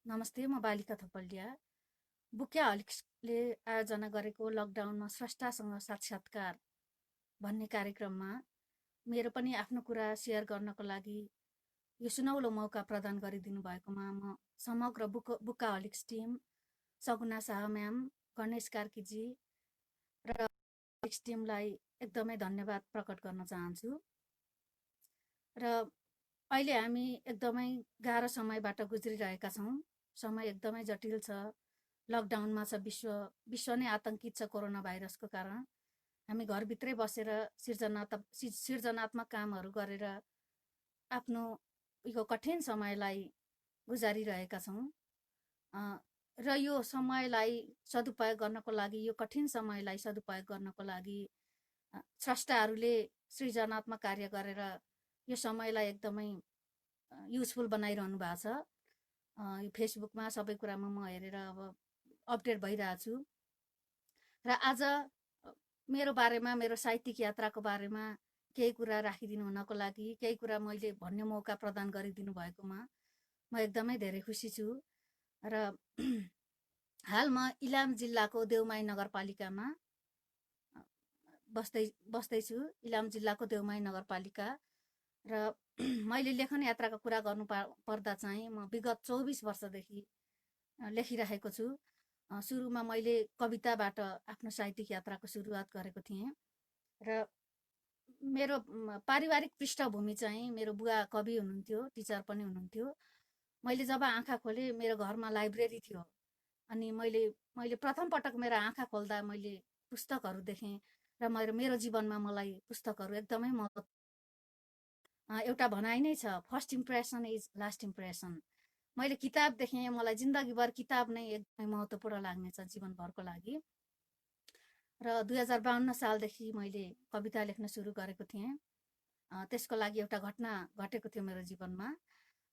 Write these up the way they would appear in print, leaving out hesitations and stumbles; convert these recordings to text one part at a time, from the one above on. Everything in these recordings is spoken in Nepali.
नमस्ते, म बालिका थपलिया। बुक्या हलिक्सले आयोजना गरेको लकडाउनमा स्रष्टासँग साक्षात्कार भन्ने कार्यक्रममा मेरो पनि आफ्नो कुरा सेयर गर्नको लागि यो सुनौलो मौका प्रदान गरिदिनु भएकोमा म समग्र बुक्का हलिक्स टिम, सगुना शाह म्याम, गणेश कार्कीजी र हलिक्स टिमलाई एकदमै धन्यवाद प्रकट गर्न चाहन्छु। र अहिले हामी एकदमै गाह्रो समयबाट गुज्रिरहेका छौँ। समय एकदमै जटिल छ। लकडाउनमा छ विश्व नै आतंकित छ कोरोना भाइरसको कारण। हामी घरभित्रै बसेर सृजनात्मक कामहरू गरेर आफ्नो यो कठिन समयलाई गुजारिरहेका छौँ। र यो समयलाई सदुपयोग गर्नको लागि, यो कठिन समयलाई सदुपयोग गर्नको लागि स्रष्टाहरूले सृजनात्मक कार्य गरेर यो समयलाई एकदमै युजफुल बनाइरहनु भएको छ। फेसबुकमा सबै कुरामा म हेरेर अब अपडेट भइरहेको छु। र आज मेरो बारेमा, मेरो साहित्यिक यात्राको बारेमा केही कुरा राखिदिनु हुनको लागि, केही कुरा मैले भन्ने मौका प्रदान गरिदिनु भएकोमा म एकदमै धेरै खुसी छु। र हाल म इलाम जिल्लाको देउमाई नगरपालिकामा बस्दैछु। इलाम जिल्लाको देउमाई नगरपालिका। र मैले लेखन यात्राको कुरा गर्नु पर्दा चाहिँ म विगत 24 वर्षदेखि लेखिरहेको छु। सुरुमा मैले कविताबाट आफ्नो साहित्यिक यात्राको सुरुवात गरेको थिएँ। र मेरो पारिवारिक पृष्ठभूमि चाहिँ मेरो बुवा कवि हुनुहुन्थ्यो, टिचर पनि हुनुहुन्थ्यो। मैले जब आँखा खोलेँ मेरो घरमा लाइब्रेरी थियो। अनि मैले प्रथम पटक मेरो आँखा खोल्दा मैले पुस्तकहरू देखेँ र मेरो जीवनमा मलाई पुस्तकहरू एकदमै एउटा भनाइ नै छ, first impression is last impression. मैले किताब देखेँ, मलाई जिन्दगीभर किताब नै एकदमै महत्त्वपूर्ण लाग्नेछ जीवनभरको लागि। र 2052 सालदेखि मैले कविता लेख्न सुरु गरेको थिएँ। त्यसको लागि एउटा घटना घटेको थियो मेरो जीवनमा।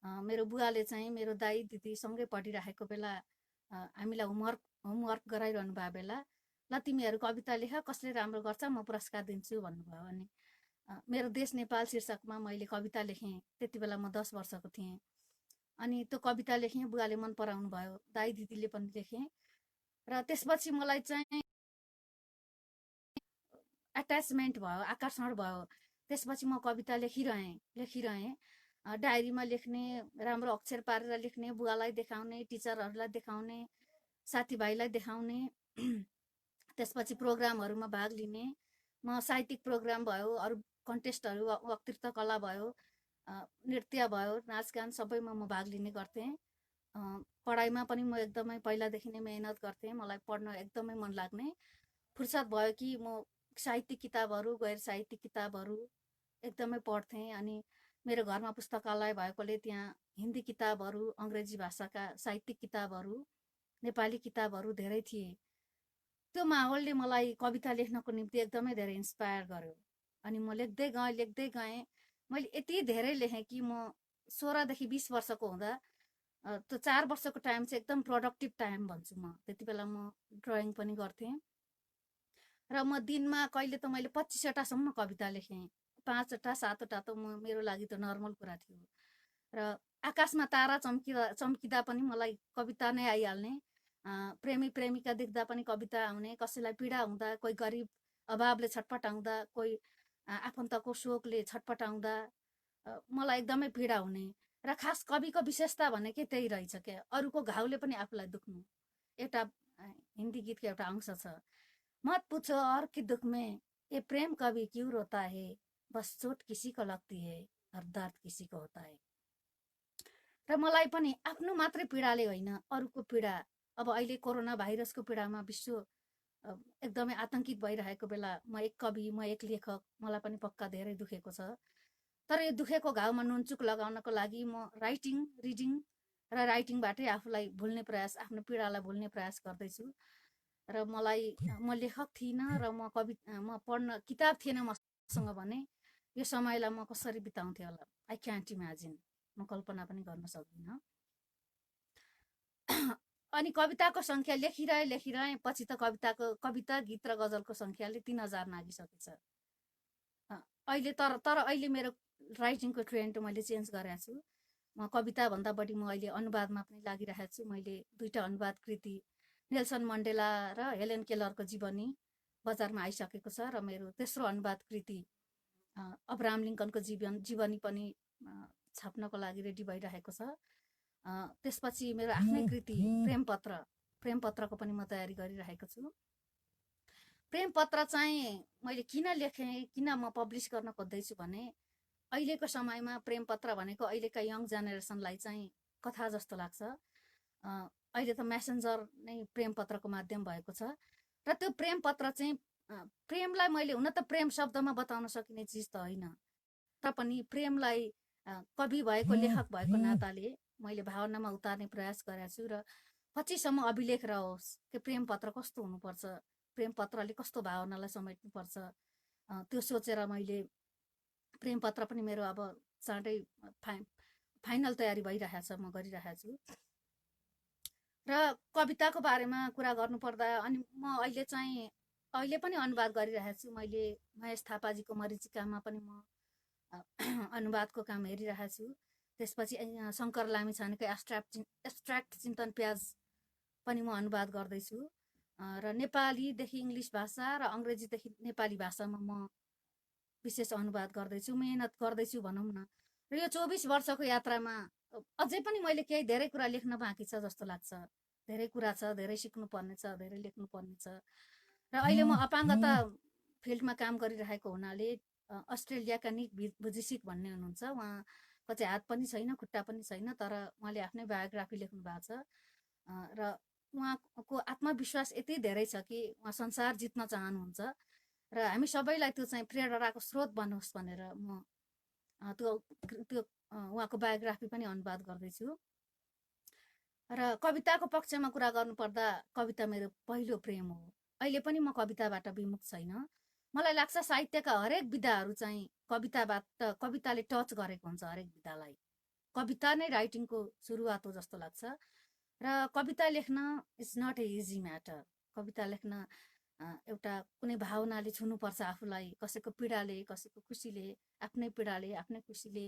मेरो बुवाले चाहिँ मेरो दाइ दिदी सँगै पढिरहेको बेला हामीलाई होमवर्क गराइरहनु भएको बेला, ल तिमीहरू कविता लेख, कसले राम्रो गर्छ म पुरस्कार दिन्छु भन्नुभयो। अनि मेरो देश नेपाल शीर्षकमा मैले कविता लेखेँ। त्यति बेला म 10 वर्षको थिएँ। अनि त्यो कविता लेखेँ, बुवाले मन पराउनु भयो, दाइ दिदीले पनि लेखेँ। र त्यसपछि मलाई चाहिँ एट्याचमेन्ट भयो, आकर्षण भयो। त्यसपछि म कविता लेखिरहेँ। डायरीमा लेख्ने, राम्रो अक्षर पारेर लेख्ने, बुवालाई देखाउने, टिचरहरूलाई देखाउने, साथीभाइलाई देखाउने। त्यसपछि प्रोग्रामहरूमा भाग लिने। म साहित्यिक प्रोग्राम भयो, अरू कन्टेस्टहरू, वक्तृत्व कला भयो, नृत्य भयो, नाचगान सबैमा म भाग लिने गर्थेँ। पढाइमा पनि म एकदमै पहिलादेखि नै मेहनत गर्थेँ। मलाई पढ्न एकदमै मन लाग्ने। फुर्सद भयो कि म साहित्यिक किताबहरू, गैर साहित्यिक किताबहरू एकदमै पढ्थेँ। अनि मेरो घरमा पुस्तकालय भएकोले त्यहाँ हिन्दी किताबहरू, अङ्ग्रेजी भाषाका साहित्यिक किताबहरू, नेपाली किताबहरू धेरै थिए। त्यो माहौलले मलाई कविता लेख्नको निम्ति एकदमै धेरै इन्सपायर गर्यो। अनि म लेख्दै गएँ। मैले यति धेरै लेखेँ कि म 16देखि 20 वर्षको हुँदा त्यो 4 वर्षको टाइम चाहिँ एकदम प्रोडक्टिभ टाइम भन्छु म। त्यति बेला म ड्रइङ पनि गर्थेँ। र म दिनमा कहिले त मैले 25वटासम्म कविता लेखेँ। 5वटा 7वटा त मेरो लागि त नर्मल कुरा थियो। र आकाशमा तारा चम्किँदा पनि मलाई कविता नै आइहाल्ने। प्रेमी प्रेमिका देख्दा पनि कविता आउने। कसैलाई पीडा हुँदा, कोही गरिब अभावले छटपटाउँदा, कोही आफन्तको शोकले छटपटाउँदा मलाई एकदमै पीडा हुने। र खास कविको विशेषता भनेकै त्यही रहेछ क्या, अरूको घाउले पनि आफूलाई दुख्नु। एउटा हिन्दी गीतको एउटा अंश छ, मत पूछो और के दुख में ये प्रेम कभी क्यों रोता है, बस चोट किसी को लगती है और दर्द किसी को होता है। र मलाई पनि आफ्नो मात्रै पीडाले होइन, अरूको पीडा। अब अहिले कोरोना भाइरसको पीडामा विश्व एकदमै आतंकित भइरहेको बेला म एक कवि, म एक लेखक, मलाई पनि पक्का धेरै दुखेको छ। तर यो दुखेको घाउमा नुनचुक लगाउनको लागि म रिडिङ र राइटिङबाटै आफूलाई भुल्ने प्रयास, आफ्नो पीडालाई भुल्ने प्रयास गर्दैछु। र म लेखक थिइनँ र म पढ्न किताब थिएन मसँग भने यो समयलाई म कसरी बिताउँथेँ होला, आई क्यान्ट इमेजिन। म कल्पना पनि गर्न सक्दिनँ। अनि कविताको सङ्ख्या लेखिरहे पछि त कविता, गीत र गजलको सङ्ख्याले 3000 नागिसकेछ अहिले। तर अहिले मेरो राइटिङको ट्रेन्ड मैले चेन्ज गरेको छु। म कविताभन्दा बढी म अहिले अनुवादमा पनि लागिरहेको छु। मैले 2टा अनुवाद कृति नेल्सन मण्डेला र हेलेन केलरको जीवनी बजारमा आइसकेको छ र मेरो तेस्रो अनुवाद कृति अब्राहम लिङ्कनको जीवनी पनि छाप्नको लागि रेडी भइरहेको छ। त्यसपछि मेरो आफ्नै कृति प्रेमपत्रको पनि म तयारी गरिरहेको छु। प्रेमपत्र चाहिँ मैले किन लेखेँ, किन म पब्लिस गर्न खोज्दैछु भने अहिलेको समयमा प्रेमपत्र भनेको अहिलेका यङ जेनेरेसनलाई चाहिँ कथा जस्तो लाग्छ। अहिले त मेसेन्जर नै प्रेमपत्रको माध्यम भएको छ र त्यो प्रेमपत्र चाहिँ प्रेमलाई मैले हुन त प्रेम शब्दमा बताउन सकिने चिज त होइन, तर पनि प्रेमलाई कवि भएको लेखक भएको नाताले मैले भावनामा उतार्ने प्रयास गरेको छु र पछिसम्म अभिलेख रहोस् कि प्रेमपत्र कस्तो हुनुपर्छ, प्रेमपत्रले कस्तो भावनालाई समेट्नुपर्छ, त्यो सोचेर मैले प्रेमपत्र पनि मेरो अब चाँडै फाइनल तयारी भइरहेछ, म गरिरहेको छु। र कविताको बारेमा कुरा गर्नुपर्दा अनि म अहिले पनि अनुवाद गरिरहेको छु। मैले महेश थापाजीको मरिचिकामा पनि म अनुवादको काम हेरिरहेको छु। त्यसपछि शङ्कर लामिछानेको एब्स्ट्र्याक्ट चिन्तन प्याज पनि म अनुवाद गर्दैछु र नेपालीदेखि इङ्ग्लिस भाषा र अङ्ग्रेजीदेखि नेपाली भाषामा म विशेष अनुवाद गर्दैछु, मेहनत गर्दैछु भनौँ न। र यो 24 वर्षको यात्रामा अझै पनि मैले केही धेरै कुरा लेख्न बाँकी छ जस्तो लाग्छ। धेरै कुरा छ, धेरै सिक्नुपर्ने छ, धेरै लेख्नुपर्ने छ। र अहिले म अपाङ्गता फिल्डमा काम गरिरहेको हुनाले अस्ट्रेलियाका निक भुजिसिक भन्ने हुनुहुन्छ, उहाँको चाहिँ हात पनि छैन, खुट्टा पनि छैन, तर उहाँले आफ्नै बायोग्राफी लेख्नु भएको छ र उहाँको आत्मविश्वास यति धेरै छ कि उहाँ संसार जित्न चाहनुहुन्छ र हामी सबैलाई त्यो चाहिँ प्रेरणाको स्रोत बनोस् भनेर म त्यो उहाँको बायोग्राफी पनि अनुवाद गर्दैछु। र कविताको पक्षमा कुरा गर्नुपर्दा कविता मेरो पहिलो प्रेम हो। अहिले पनि म कविताबाट विमुख छैन। मलाई लाग्छ साहित्यका हरेक विधाहरू चाहिँ कविताले टच गरेको हुन्छ हरेक विधालाई। कविता नै राइटिङको सुरुवात हो जस्तो लाग्छ र कविता लेख्न is not a easy matter. कविता लेख्न एउटा कुनै भावनाले छुनुपर्छ आफूलाई, कसैको पीडाले, कसैको खुसीले, आफ्नै पीडाले, आफ्नै खुसीले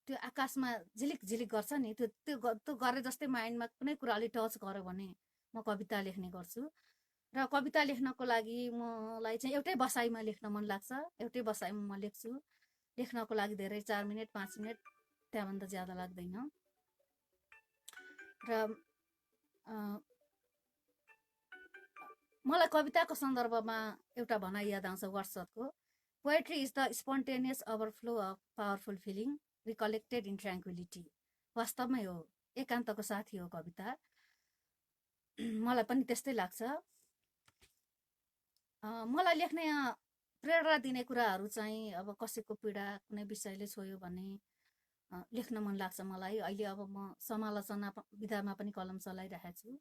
त्यो आकाशमा झिलिक झिलिक गर्छ नि, त्यो गरे जस्तै माइन्डमा कुनै कुराले टच गर्यो भने म कविता लेख्ने गर्छु। र कविता लेख्नको लागि मलाई चाहिँ एउटै बसाइमा लेख्न मन लाग्छ, एउटै बसाइमा म लेख्छु। लेख्नको लागि धेरै 4 मिनट 5 मिनट त्यहाँभन्दा ज्यादा लाग्दैन। र मलाई कविताको सन्दर्भमा एउटा भनाइ याद आउँछ वर्ड्सवर्थको, poetry is the spontaneous overflow of powerful feeling recollected in tranquillity. वास्तवमै हो, एकान्तको साथी हो कविता। मलाई पनि त्यस्तै लाग्छ। मलाई लेख्ने प्रेरणा दिने कुराहरू चाहिँ अब कसैको पीडा, कुनै विषयले छोयो भने लेख्न मन लाग्छ मलाई। अहिले अब म समालोचना विधामा पनि कलम चलाइरहेको छु।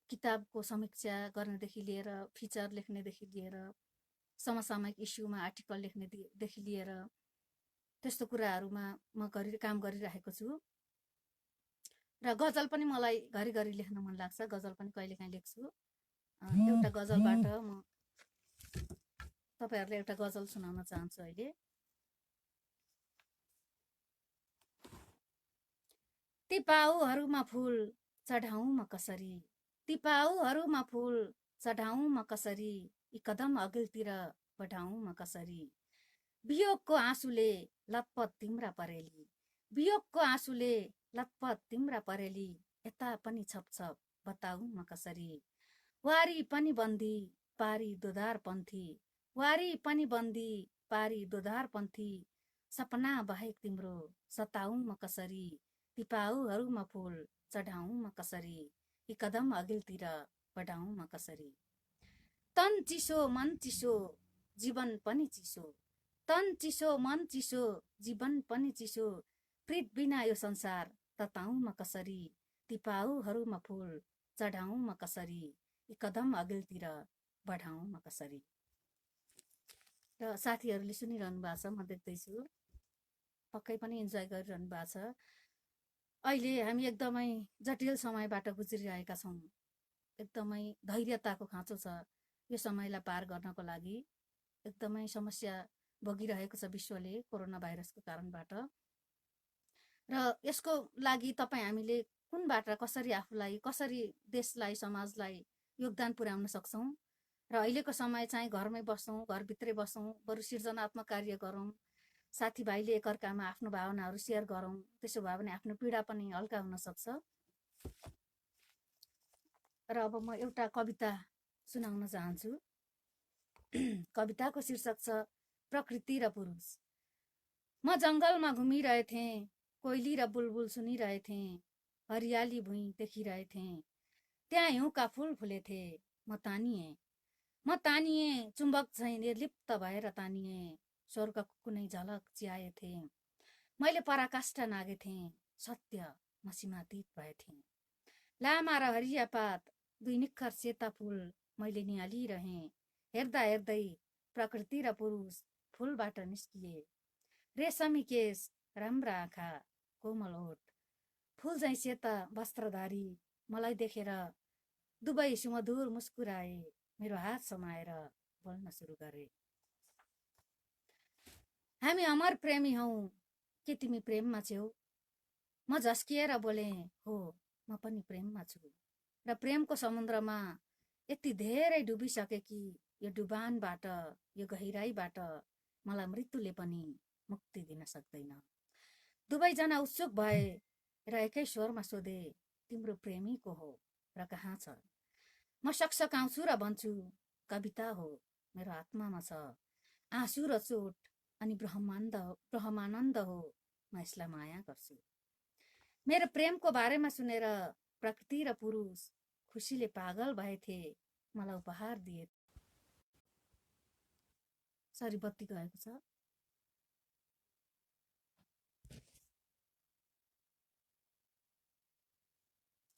किताबको समीक्षा गर्नेदेखि लिएर फिचर लेख्नेदेखि लिएर समसामयिक इस्युमा आर्टिकल लेख्नेदेखि लिएर त्यस्तो कुराहरूमा म काम गरिरहेको छु। र गजल पनि मलाई घरिघरि लेख्न मन लाग्छ, गजल पनि कहिलेकाहीँ लेख्छु। एउटा गजलबाट म तपाईँहरूलाई एउटा गजल सुनाउन चाहन्छु अहिले। ती पाउहरूमा फुल चढाउँ म कसरी, ती पाउहरूमा फुल चढाउँ म कसरी, यी कदम अघिल्तिर बढाउँ म कसरी। वियोगको आँसुले लतपत तिम्रा परेली, वियोगको आँसुले लतपत तिम्रा परेली, यता पनि छपछप बताऊ म कसरी। वारी पनि बन्दी पारी दोधार पन्थी, वारी पनि बन्दी पारी दोधार पन्थी, सपना बाहेक तिम्रो सताऊ म कसरी। ती पाउहरूमा फुल चढाउँ म कसरी, यी कदम अघिल्तिर बढाउँ म कसरी। तन चिसो मन चिसो जीवन पनि चिसो, तन चिसो मन चिसो जीवन पनि चिसो, प्रीत बिना यो संसार तताउँ म कसरी। ती पाउहरूमा फुल चढाउँ म कसरी, यी कदम अघिल्तिर बढाउँ म कसरी। र साथीहरूले सुनिरहनु भएको छ, म देख्दैछु, पक्कै पनि इन्जोय गरिरहनु भएको छ। अहिले हामी एकदमै जटिल समयबाट गुज्रिरहेका छौँ। एकदमै धैर्यताको खाँचो छ यो समयलाई पार गर्नको लागि। एकदमै समस्या भोगिरहेको छ विश्वले कोरोना भाइरसको कारणबाट। र यसको लागि तपाईँ हामीले कुनबाट कसरी आफूलाई कसरी देशलाई समाजलाई योगदान पुर्याउन सक्छौँ र अहिलेको समय चाहिँ घरमै बसौँ घरभित्रै बसौँ बरु सृजनात्मक कार्य गरौँ साथीभाइले एकअर्कामा आफ्नो भावनाहरू सेयर गरौँ त्यसो भयो भने आफ्नो पीडा पनि हल्का हुन सक्छ र अब म एउटा कविता सुनाउन चाहन्छु कविताको शीर्षक छ प्रकृति र पुरुष म जङ्गलमा घुमिरहेथे कोइली र बुलबुल सुनिरहेथे हरियाली भुइँ देखिरहेथे त्यहाँ हिउँका फुल फुलेथे म तानिए चुम्बक झैँ निर्लिप्त भएर तानिए स्वर्गको कुनै झलक चियाएथे मैले पराकाष्ठ नागेथे सत्य म सीमातीत भएथे लामा र हरिया पात दुई निक्खर सेता फुल मैले निहालिरहेँ हेर्दा हेर्दै प्रकृति र पुरुष फुलबाट निस्किए रेशमी केश राम्रा आँखा कोमल ओठ फुल झैँ सेता वस्त्रधारी मलाई देखेर दुवै सुमधुर मुस्कुराए मेरो हात समाएर बोल्न सुरु गरे हामी अमर प्रेमी हौ के तिमी प्रेममा छेउ म झस्किएर बोले हो म पनि प्रेममा छु र प्रेमको समुद्रमा यति धेरै डुबिसके कि यो डुबानबाट यो गहिराईबाट मलाई मृत्युले पनि मुक्ति दिन सक्दैन दुवैजना उत्सुक भए र एकै स्वरमा सोधे तिम्रो प्रेमी को हो र कहाँ छ म सकसकाउँछु र भन्छु कविता हो मेरो आत्मामा छ आँसु र चोट अनि ब्रह्मानन्द हो म यसलाई माया गर्छु मेरो प्रेमको बारेमा सुनेर प्रकृति र पुरुष खुसीले पागल भएथे मलाई उपहार दिए सरी बत्ती गएको छ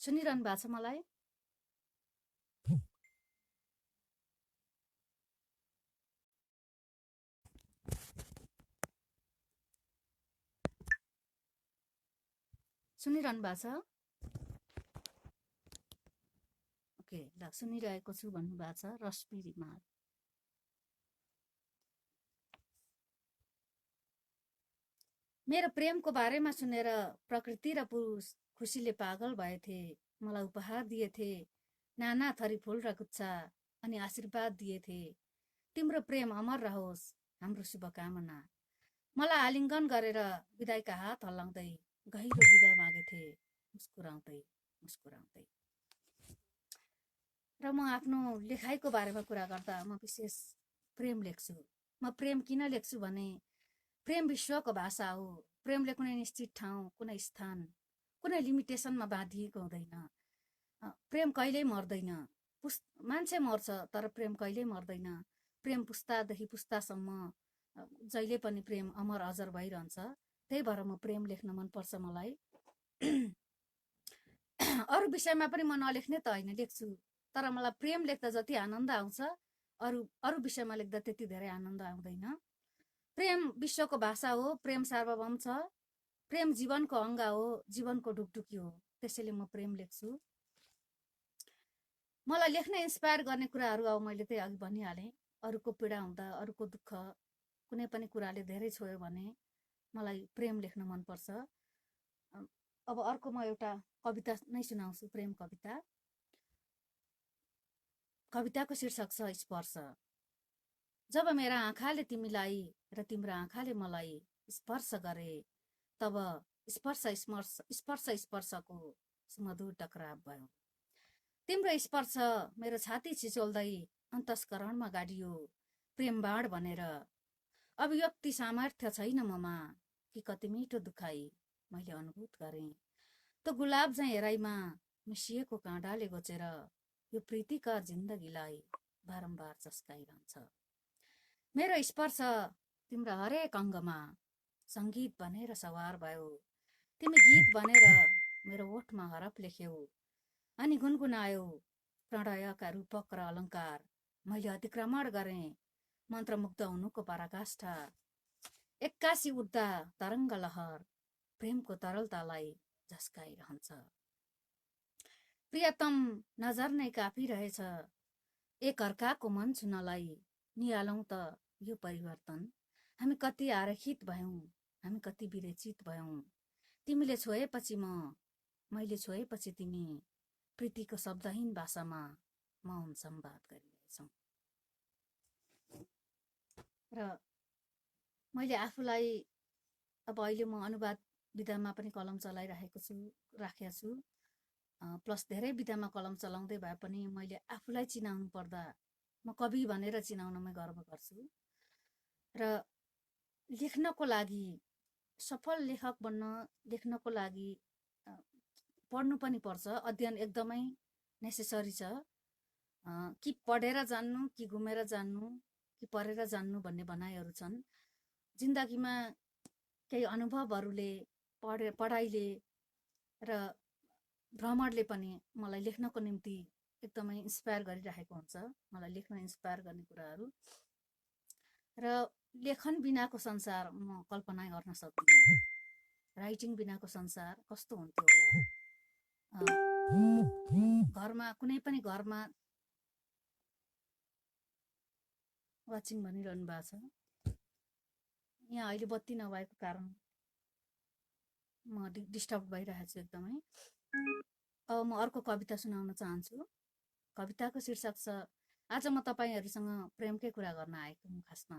सुनिरहनु भएको छ मलाई सुनिरहनु भएको छ ओके ल सुनिरहेको छु भन्नुभएको छ रश्मि रिमाल मेरो प्रेमको बारेमा सुनेर प्रकृति र पुरुष खुसीले पागल भएथे मलाई उपहार दिएथे नाना थरी फुल र गुच्छा अनि आशीर्वाद दिएथे तिम्रो प्रेम अमर रहोस् हाम्रो शुभकामना मलाई आलिङ्गन गरेर विदाईका हात हल्लाउँदै गहिरो बिदा मागेथे मुस्कुराउँदै मुस्कुराउँदै र म आफ्नो लेखाइको बारेमा कुरा गर्दा म विशेष प्रेम लेख्छु म प्रेम किन लेख्छु भने प्रेम विश्वको भाषा हो प्रेमले कुनै निश्चित ठाउँ कुनै स्थान कुनै लिमिटेसनमा बाँधिएको हुँदैन प्रेम कहिल्यै मर्दैन मान्छे मर्छ तर प्रेम कहिल्यै मर्दैन प्रेम पुस्तादेखि पुस्तासम्म जहिले पनि प्रेम अमर अजर भइरहन्छ त्यही भएर म प्रेम लेख्न मनपर्छ मलाई अरू विषयमा पनि म नलेख्ने त होइन लेख्छु तर मलाई प्रेम लेख्दा जति आनन्द आउँछ अरू विषयमा लेख्दा त्यति धेरै आनन्द आउँदैन प्रेम विश्वको भाषा हो प्रेम सार्वभौम छ प्रेम जीवनको अङ्ग हो जीवनको ढुकढुकी हो त्यसैले म प्रेम लेख्छु मलाई लेख्न इन्स्पायर गर्ने कुराहरू अब मैले त्यही अघि भनिहालेँ अरूको पीडा हुँदा अरूको दुःख कुनै पनि कुराले धेरै छोयो भने मलाई प्रेम लेख्न मनपर्छ अब अर्को म एउटा कविता नै सुनाउँछु प्रेम कविता कविताको शीर्षक छ स्पर्श जब मेरा आँखाले तिमीलाई र तिम्रो आँखाले मलाई स्पर्श गरे तब स्पर्शको सुमधुर टकराव भयो तिम्रो स्पर्श मेरो छाती छिचोल्दै अन्तस्करणमा गाडियो प्रेम बाण भनेर अभिव्यक्ति सामर्थ्य छैन ममा कि कति मिठो दुखाइ मैले अनुभूत गरेँ त गुलाब झैँ हेराइमा मिसिएको काँडाले गोचेर यो प्रीतिकर जिन्दगीलाई बारम्बार चस्काइरहन्छ मेरो स्पर्श तिम्रो हरेक अङ्गमा सङ्गीत बनेर सवार भयो तिमी गीत बनेर मेरो ओठमा हरफ लेख्यौ अनि गुनगुनायौ प्रणयका रूपक र अलङ्कार मैले अतिक्रमण गरेँ मन्त्रमुग्ध हुनुको पराकाष्ठा एक्कासी उड्दा तरङ्ग लहर प्रेमको तरलतालाई झस्काइरहन्छ प्रियतम नजर नै काफी रहेछ एक अर्काको मन छुनलाई निहालौँ त यो परिवर्तन हामी कति आरक्षित भयौँ हामी कति विरचित भयौँ तिमीले छोएपछि मैले छोएपछि तिमी, प्रीतिको शब्दहीन भाषामा मौन संवाद गरिरहेछौ। र मैले आफूलाई अब अहिले म अनुवाद विधामा पनि कलम चलाइराखेको छु, राखेको छु। प्लस धेरै विधामा कलम चलाउँदै भए पनि मैले आफूलाई चिनाउनु पर्दा म कवि भनेर चिनाउनमा गर्व गर्छु। र लेख्नको लागि, सफल लेखक बन्न लेख्नको लागि पढ्नु पनि पर्छ। अध्ययन एकदमै नेसेसरी छ। कि पढेर जान्नु, कि घुमेर जान्नु, कि पढेर जान्नु भन्ने भनाइहरू छन्। जिन्दगीमा केही अनुभवहरूले, पढाइले र भ्रमणले पनि मलाई लेख्नको निम्ति एकदमै इन्स्पायर गरिरहेको हुन्छ। मलाई लेख्न इन्स्पायर गर्ने कुराहरू। र लेखन बिनाको संसार म कल्पना गर्न सक्दिनँ। राइटिङ बिनाको संसार कस्तो हुन्थ्यो होला। घरमा, कुनै पनि घरमा वाचिङ भनिरहनु भएको छ। यहाँ अहिले बत्ती नभएको कारण म डिस्टर्ब भइरहेको छु एकदमै। अब म अर्को कविता सुनाउन चाहन्छु। कविताको शीर्षक छ, आज म तपाईहरुसँग प्रेमकै कुरा गर्न आएको हुँ। खासमा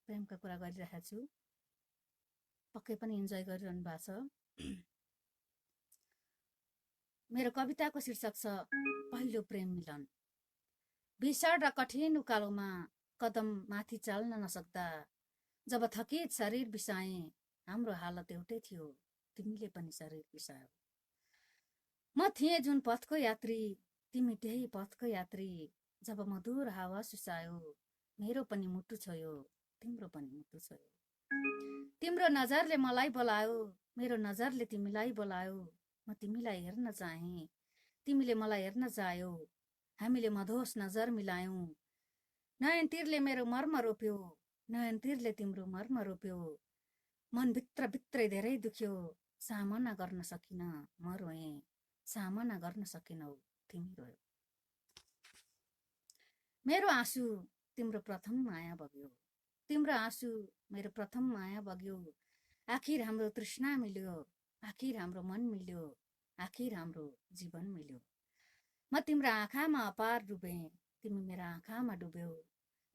प्रेमका कुरा गरिरहेको छु। पक्कै पनि इन्जोय गरिरहनु भएको छ। मेरो कविताको शीर्षक छ, पहिलो प्रेम मिलन। भीषण र कठिन उकालोमा कदम माथि चाल्न नसक्दा जब थकित शरीर बिसाए, हाम्रो हालत एउटै थियो, तिमीले पनि शरीर बिसायौ। म थिएँ जुन पथको यात्री, तिमी त्यही पथको यात्री। जब मधुर हावा सुसायो, मेरो पनि मुटु छोयो, तिम्रो पनि मुटु छोयो। तिम्रो नजरले मलाई बोलायो, मेरो नजरले तिमीलाई बोलायो। म तिमीलाई हेर्न चाहे, तिमीले मलाई हेर्न चाह्यौ। हामीले मधोस नजर मिलायौं। नयन तीरले मेरो मर्म रोप्यो, नयन तीरले तिम्रो मर्म रोप्यो। मन भित्र भित्रै धेरै दुख्यो, सामना गर्न सकिन म रोएँ, सामना गर्न सकेनौ तिमी रोयौ। मेरो आँसु तिम्रो प्रथम माया बग्यो, तिम्रो आँसु मेरो प्रथम माया बग्यो। आखिर हाम्रो तृष्णा मिल्यो, आखिर हाम्रो मन मिल्यो, आखिर हाम्रो जीवन मिल्यो। म तिम्रो आँखामा अपार डुबे, तिमी मेरा आँखामा डुब्यौ।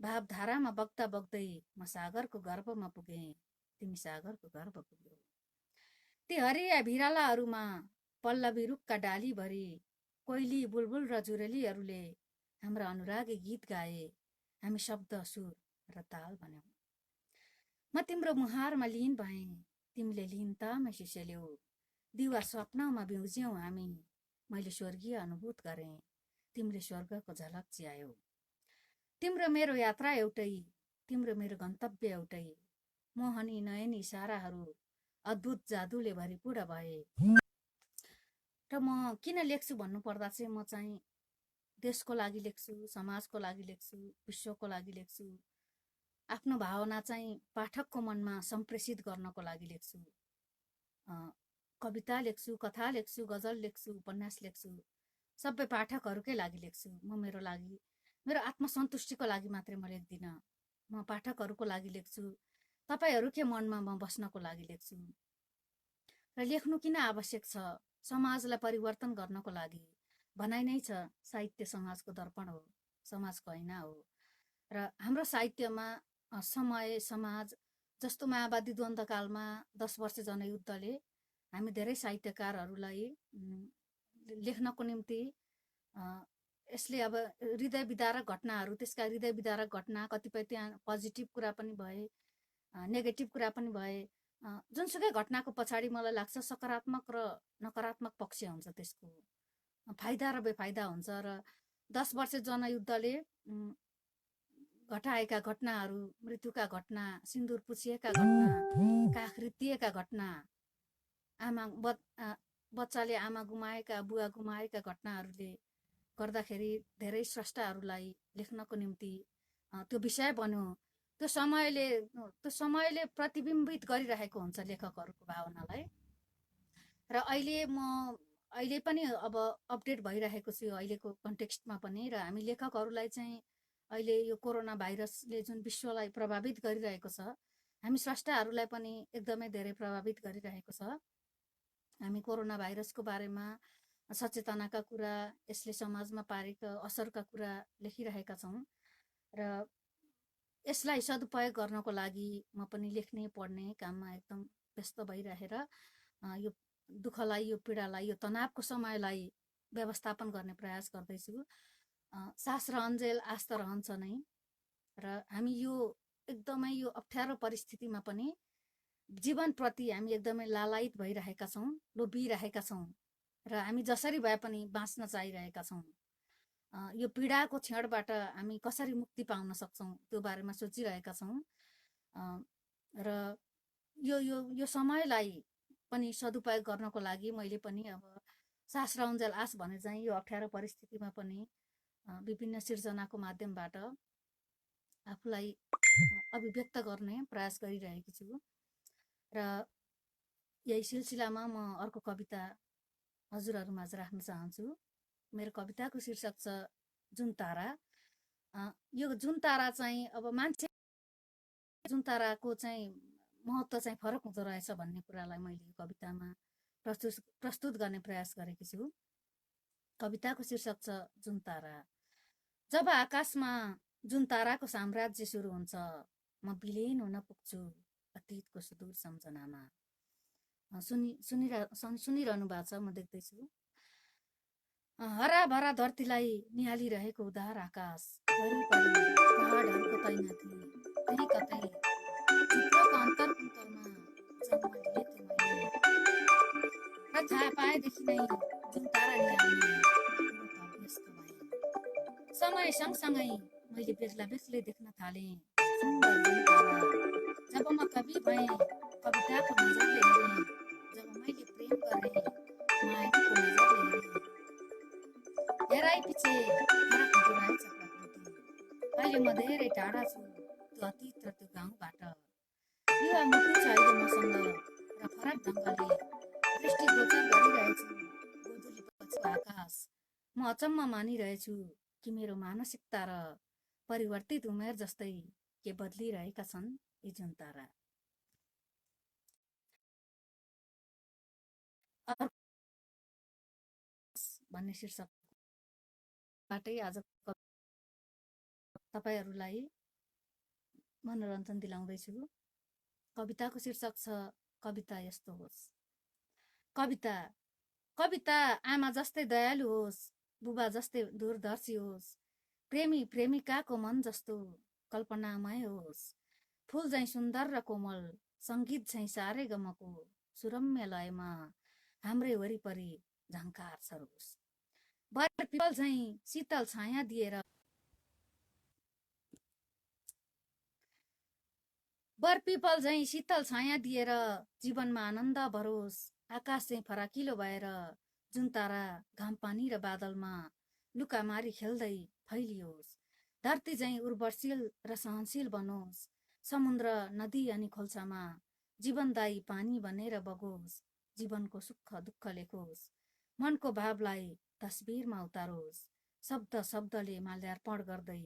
भावधारामा बग्दा बग्दै म सागरको गर्भमा पुगे, तिमी सागरको गर्भ पुग्यौ। ती हरिया भिरालाहरूमा पल्लवी रुखका डाली भरी कोइली, बुलबुल र जुरेलीहरूले हाम्रा अनुरागी गीत गाए। हामी शब्द, सुर र ताल बन्यौं। म तिम्रो मुहारमा लीन भएँ, तिमीले लीनतामा सिसेल्यौ। दिवा स्वप्नमा बिउज्यौ हामी, मैले स्वर्गीय अनुभूत गरेँ, तिमीले स्वर्गको झलक च्यायौ। तिम्रो मेरो यात्रा एउटै, तिम्रो मेरो गन्तव्य एउटै। मोहनी नयनी इशाराहरू अद्भुत जादुले भरिपूर्ण भए। र म किन लेख्छु भन्नु पर्दा चाहिँ म चाहिँ देशको लागि लेख्छु, समाजको लागि लेख्छु, विश्वको लागि लेख्छु। आफ्नो भावना चाहिँ पाठकको मनमा सम्प्रेषित गर्नको लागि लेख्छु। कविता लेख्छु, कथा लेख्छु, गजल लेख्छु, उपन्यास लेख्छु। सबै पाठकहरूकै लागि लेख्छु। म मेरो लागि, मेरो आत्मसन्तुष्टिको लागि मात्रै म लेख्दिनँ। म पाठकहरूको लागि लेख्छु, तपाईहरुकै मनमा म बस्नको लागि लेख्छु। र लेख्नु किन आवश्यक छ? समाजलाई परिवर्तन गर्नको लागि। भनाइ नै छ, साहित्य समाजको दर्पण हो, समाजको ऐना हो। र हाम्रो साहित्यमा समय, समाज जस्तो माओवादी द्वन्द्वकालमा 10 वर्ष जनयुद्धले हामी धेरै साहित्यकारहरूलाई लेख्नको निम्ति यसले अब हृदय विदारक घटनाहरू, त्यसका हृदय विदारक घटना कतिपय त्यहाँ पोजिटिभ कुरा पनि भए, नेगेटिभ कुरा पनि भए। जुनसुकै घटनाको पछाडि मलाई लाग्छ सकारात्मक र नकारात्मक पक्ष हुन्छ, त्यसको फाइदा र बेफाइदा हुन्छ। र 10 वर्ष जनयुद्धले घटाएका घटनाहरू, मृत्युका घटना, सिन्दुर पुछिएका घटना, काख रित्तिएका घटना, बच्चाले आमा गुमाएका, बुवा गुमाएका घटनाहरूले गर्दाखेरि धेरै स्रष्टाहरूलाई लेख्नको निम्ति त्यो विषय बन्यो। त्यो समयले प्रतिबिम्बित गरिरहेको हुन्छ लेखकहरूको भावनालाई। र अहिले पनि अब अपडेट भइरहेको छु अहिलेको कन्टेक्स्टमा पनि। र हामी लेखकहरूलाई चाहिँ अहिले यो कोरोना भाइरसले जुन विश्वलाई प्रभावित गरिरहेको छ, हामी स्रष्टाहरूलाई पनि एकदमै धेरै प्रभावित गरिरहेको छ। हामी कोरोना भाइरसको बारेमा सचेतनाका कुरा, यसले समाजमा पारेका असरका कुरा लेखिरहेका छौँ र यसलाई सदुपयोग गर्नको लागि म पनि लेख्ने पढ्ने काममा एकदम व्यस्त भइरहेर यो दुःखलाई, यो पीडालाई, यो तनावको समयलाई व्यवस्थापन गर्ने प्रयास गर्दैछु। सास र अन्जेल आस त रहन्छ नै र हामी यो एकदमै यो अप्ठ्यारो परिस्थितिमा पनि जीवनप्रति हामी एकदमै लालायित भइरहेका छौँ, लोभिरहेका छौँ र हामी जसरी भए पनि बाँच्न चाहिरहेका छौँ। यो पीडाको छेडबाट हामी कसरी मुक्ति पाउन सक्छौँ त्यो बारेमा सोचिरहेका छौँ र यो यो यो समयलाई पनि सदुपयोग गर्नको लागि मैले पनि अब सास र अन्जेल आस भने चाहिँ यो अप्ठ्यारो परिस्थितिमा पनि विभिन्न सिर्जनाको माध्यमबाट आफूलाई अभिव्यक्त गर्ने प्रयास गरिरहेकी छु र यही सिलसिलामा म अर्को कविता हजुरहरूमाझ राख्न चाहन्छु। मेरो कविताको शीर्षक छ जुन तारा। यो जुन तारा चाहिँ अब मान्छे जुन ताराको चाहिँ महत्त्व चाहिँ फरक हुँदो रहेछ भन्ने कुरालाई मैले कवितामा प्रस्तुत गर्ने प्रयास गरेकी छु। कविताको शीर्षक छ जुन तारा। जब आकाशमा जुन ताराको साम्राज्य सुरु हुन्छ, म विलीन हुन पुग्छु अतीतको सुदूर सम्झनामा। सुनिरहनु भएको छ, म देख्दैछु। हराभरा धरतीलाई निहालिरहेको उदार आकाश, वरिपरि पहाडहरूको तैनाथी, कहीँ कतै चित्रको अन्तरकुन्तरमा जन्म लिए थिएँ मैले र थाहा पाएदेखि नै जुन तारा निहाल्ने व्यस्त भएँ। समय सँगसँगै मैले बेग्ला बेग्लै देख्न थालेँ सुन्दर जुन तारा। जब म कवि भएँ, कविताको नजरले हेरेँ, जब मैले प्रेम गरेँ, मायाको नजरले हेरेँ, हेराइ पछि फरक हुँदो रहेछ प्रकृति। अहिले म धेरै टाढा छु त्यो अतीत र त्यो गाउँबाट। युवा मुटु छ अहिले मसँग र फरक ढङ्गले दृष्टिगोचर गरिरहेछु गोधुली पछिको आकाश। म अचम्म मानिरहेछु कि मेरो मानसिकता र परिवर्तित उमेर जस्तै के बदलिरहेका छन् यी जुन तारा। भन्ने शीर्षकबाटै आज तपाईहरूलाई मनोरञ्जन दिलाउँदैछु। कविताको शीर्षक छ कविता यस्तो होस्। कविता कविता आमा जस्तै दयालु होस्, बुबा जस्तै दूरदर्शी होस्, प्रेमी प्रेमिकाको मन जस्तो कल्पनामय होस्, फुल झैँ सुन्दर र कोमल, सङ्गीत झैँ सारे गमको सुरम्य लयमा हाम्रै वरिपरि झङ्कार सरोस्। बर पिपल झैँ शीतल छाया दिएर बर पिपल झैँ शीतल छाया दिएर जीवनमा आनन्द भरोस्। आकाश चाहिँ फराकिलो भएर जुन तारा घाम पानी र बादलमा लुकामारी खेल्दै फैलियोस्। धरती चाहिँ उर्वरशील र सहनशील बनोस्। समुद्र नदी अनि खोल्सामा जीवनदायी पानी बनेर बगोस्। जीवनको सुख दुःख लेखोस्, मनको भावलाई तस्बिरमा उतारोस्। शब्द शब्दले माल्यार्पण गर्दै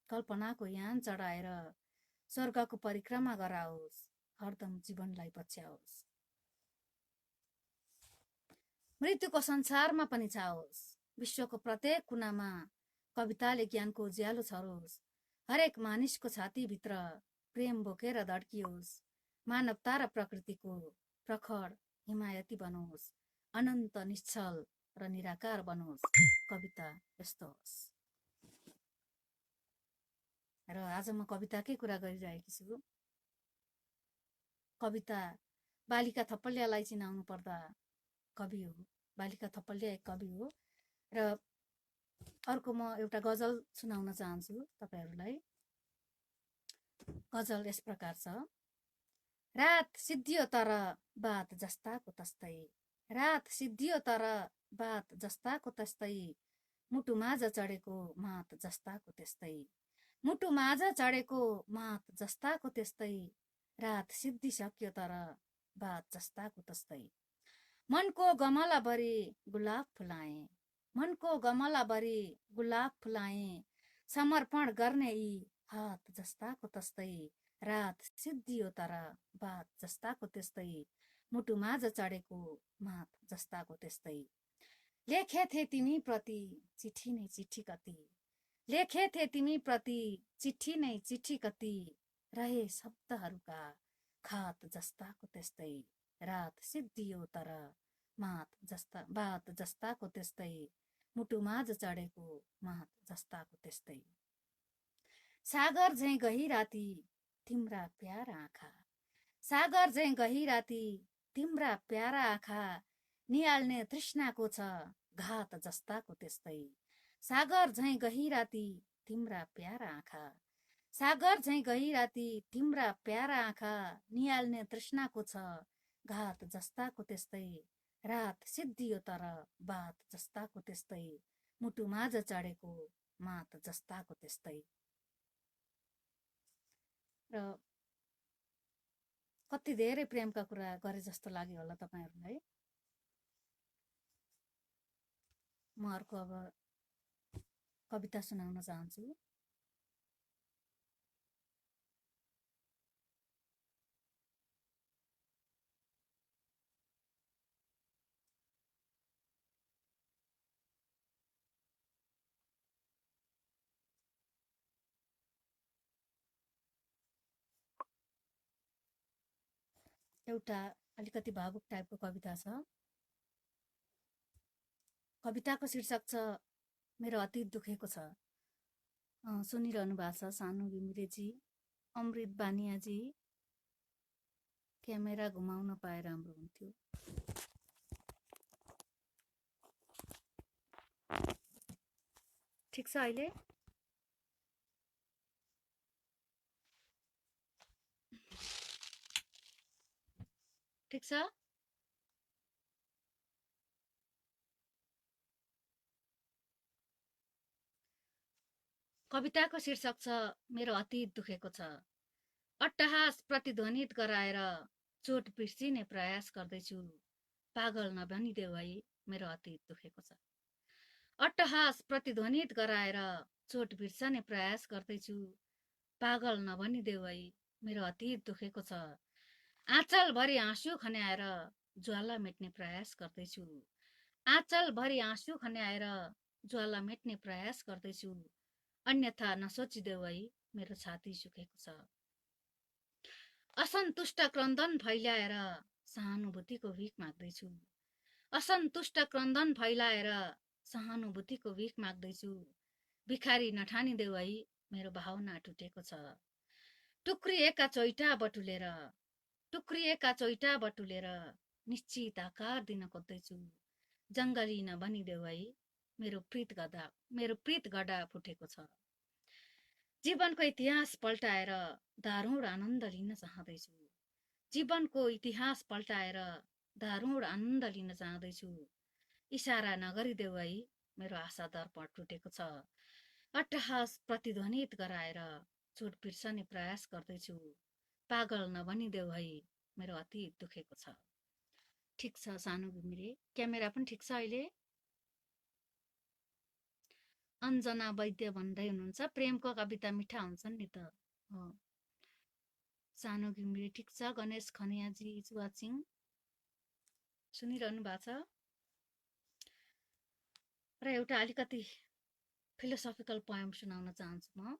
कल्पनाको यान चढाएर स्वर्गको परिक्रमा गराओस्, हरदम जीवनलाई पछ्याओस्। मृत्युको संसारमा पनि छाओस्, विश्वको प्रत्येक कुनामा कविताले ज्ञानको उज्यालो छरोस्। हरेक मानिसको छातीभित्र प्रेम बोकेर धड्कियोस्। मानवता र प्रकृतिको प्रखर हिमायती बनोस्। अनन्त निश्चल र निराकार बनोस्। कविता यस्तो होस्। र आज म कविताकै कुरा गरिरहेकी छु। कविता बालिका थपलियालाई चिनाउनु पर्दा कवि हो। बालिका थपलिया एक कवि हो र अर्को म एउटा गजल सुनाउन चाहन्छु तपाईहरूलाई। गजल यस प्रकार छ। रात सिद्धियो तर बात जस्ताको तस्तै, रात सिद्धियो तर बात जस्ताको तस्तै, मुटु माझ चढेको मात जस्ताको त्यस्तै, मुटु माझ चढेको मात जस्ताको त्यस्तै, रात सिद्धिसक्यो तर बात जस्ताको तस्तै। मनको गमलाभरि गुलाब फुलाएँ, मनको गमलाभरि गुलाब फुलाएँ, समर्पण गर्ने यी हात जस्ताको तस्तै, रात सिद्धियो तर बात जस्ताको त्यस्तै, मुटुमाझ चढेको मात जस्ताको त्यस्तै। लेखेथे तिमी प्रति चिठी नै चिठी कति, लेखेथे तिमी प्रति चिठी नै चिठी कति, रहे शब्दहरूका खात जस्ताको त्यस्तै। रात सिद्धियो तर बात जस्ताको त्यस्तै, मुटुमाझ चढेको मात जस्ताको त्यस्तै। सागर झैँ गहिराती तिम्रा प्यारा आँखा, सागर झैँ गहिराती तिम्रा प्यारा आँखा, निहाल्ने तृष्णाको छ घात जस्ताको त्यस्तै। सागर झैँ गहिराती तिम्रा प्यारा आँखा, सागर झैँ गहिराती तिम्रा प्यारा आँखा, निहाल्ने तृष्णाको छ घात जस्ताको त्यस्तै। रात सिद्धियो तर बात जस्ताको त्यस्तै, मुटुमाझ चढेको मात जस्ताको त्यस्तै। र कति धेरै प्रेमका कुरा गरे जस्तो लाग्यो होला तपाईहरुलाई। म अर्को अब कविता सुनाउन चाहन्छु। एउटा अलिकति भावुक टाइपको कविता छ। कविताको शीर्षक छ मेरो अतीत दुखेको छ। सुनिरहनु भएको छ सानु घिमिरेजी, अमृत बानियाजी। क्यामेरा घुमाउन पाए राम्रो हुन्थ्यो। ठिक छ अहिले? ठिक छ? कविताको शीर्षक छ मेरो अतीत दुखेको छ। अट्टहास प्रतिध्वनित गराएर चोट पिर्सिने प्रयास गर्दैछु, पागल नबनिदेऊ है मेरो अतीत दुखेको छ। अट्टहास प्रतिध्वनित गराएर चोट बिर्सने प्रयास गर्दैछु, पागल नबनिदेऊ है मेरो अतीत दुखेको छ। आँचलभरि आँसु खन्याएर ज्वाला मेट्ने प्रयास गर्दैछु, आँचलभरि आँसु खन्याएर ज्वाला मेट्ने प्रयास गर्दैछु, अन्यथा नसोचिदेऊ है मेरो छाती सुकेको छ। असन्तुष्ट क्रन्दन फैलाएर सहानुभूतिको भिख माग्दैछु, असन्तुष्ट क्रन्दन फैलाएर सहानुभूतिको भिख माग्दैछु, भिखारी नठानिदेऊ है मेरो भावना टुटेको छ। टुक्रिएका चोइटा बटुलेर, टुक्रिएका चोइटा बटुलेर निश्चित आकार दिन खोज्दैछु, जङ्गली नबनिदेऊ है मेरो प्रीत गडा फुटेको छ। जीवनको इतिहास पल्टाएर दारुण आनन्द लिन चाहदैछु, जीवनको इतिहास पल्टाएर दारुण आनन्द लिन चाहदैछु, इशारा नगरिदेऊ है मेरो आशा दर्पण टुटेको छ। अट्टहास प्रतिध्वनित गराएर चोट पिर्सने प्रयास गर्दैछु, पागल नबनिदेऊ है मेरो अतीत दुखेको छ। ठिक छ सानु घिमिरे, क्यामेरा पनि ठिक छ अहिले? अञ्जना वैद्य भन्दै हुनुहुन्छ प्रेमको कविता मिठा हुन्छन् नि त। सानु घिमिरे ठिक छ। गणेश खनियाजी इज वाचिङ, सुनिरहनु भएको छ। र एउटा अलिकति फिलोसफिकल पोएम सुनाउन चाहन्छु म।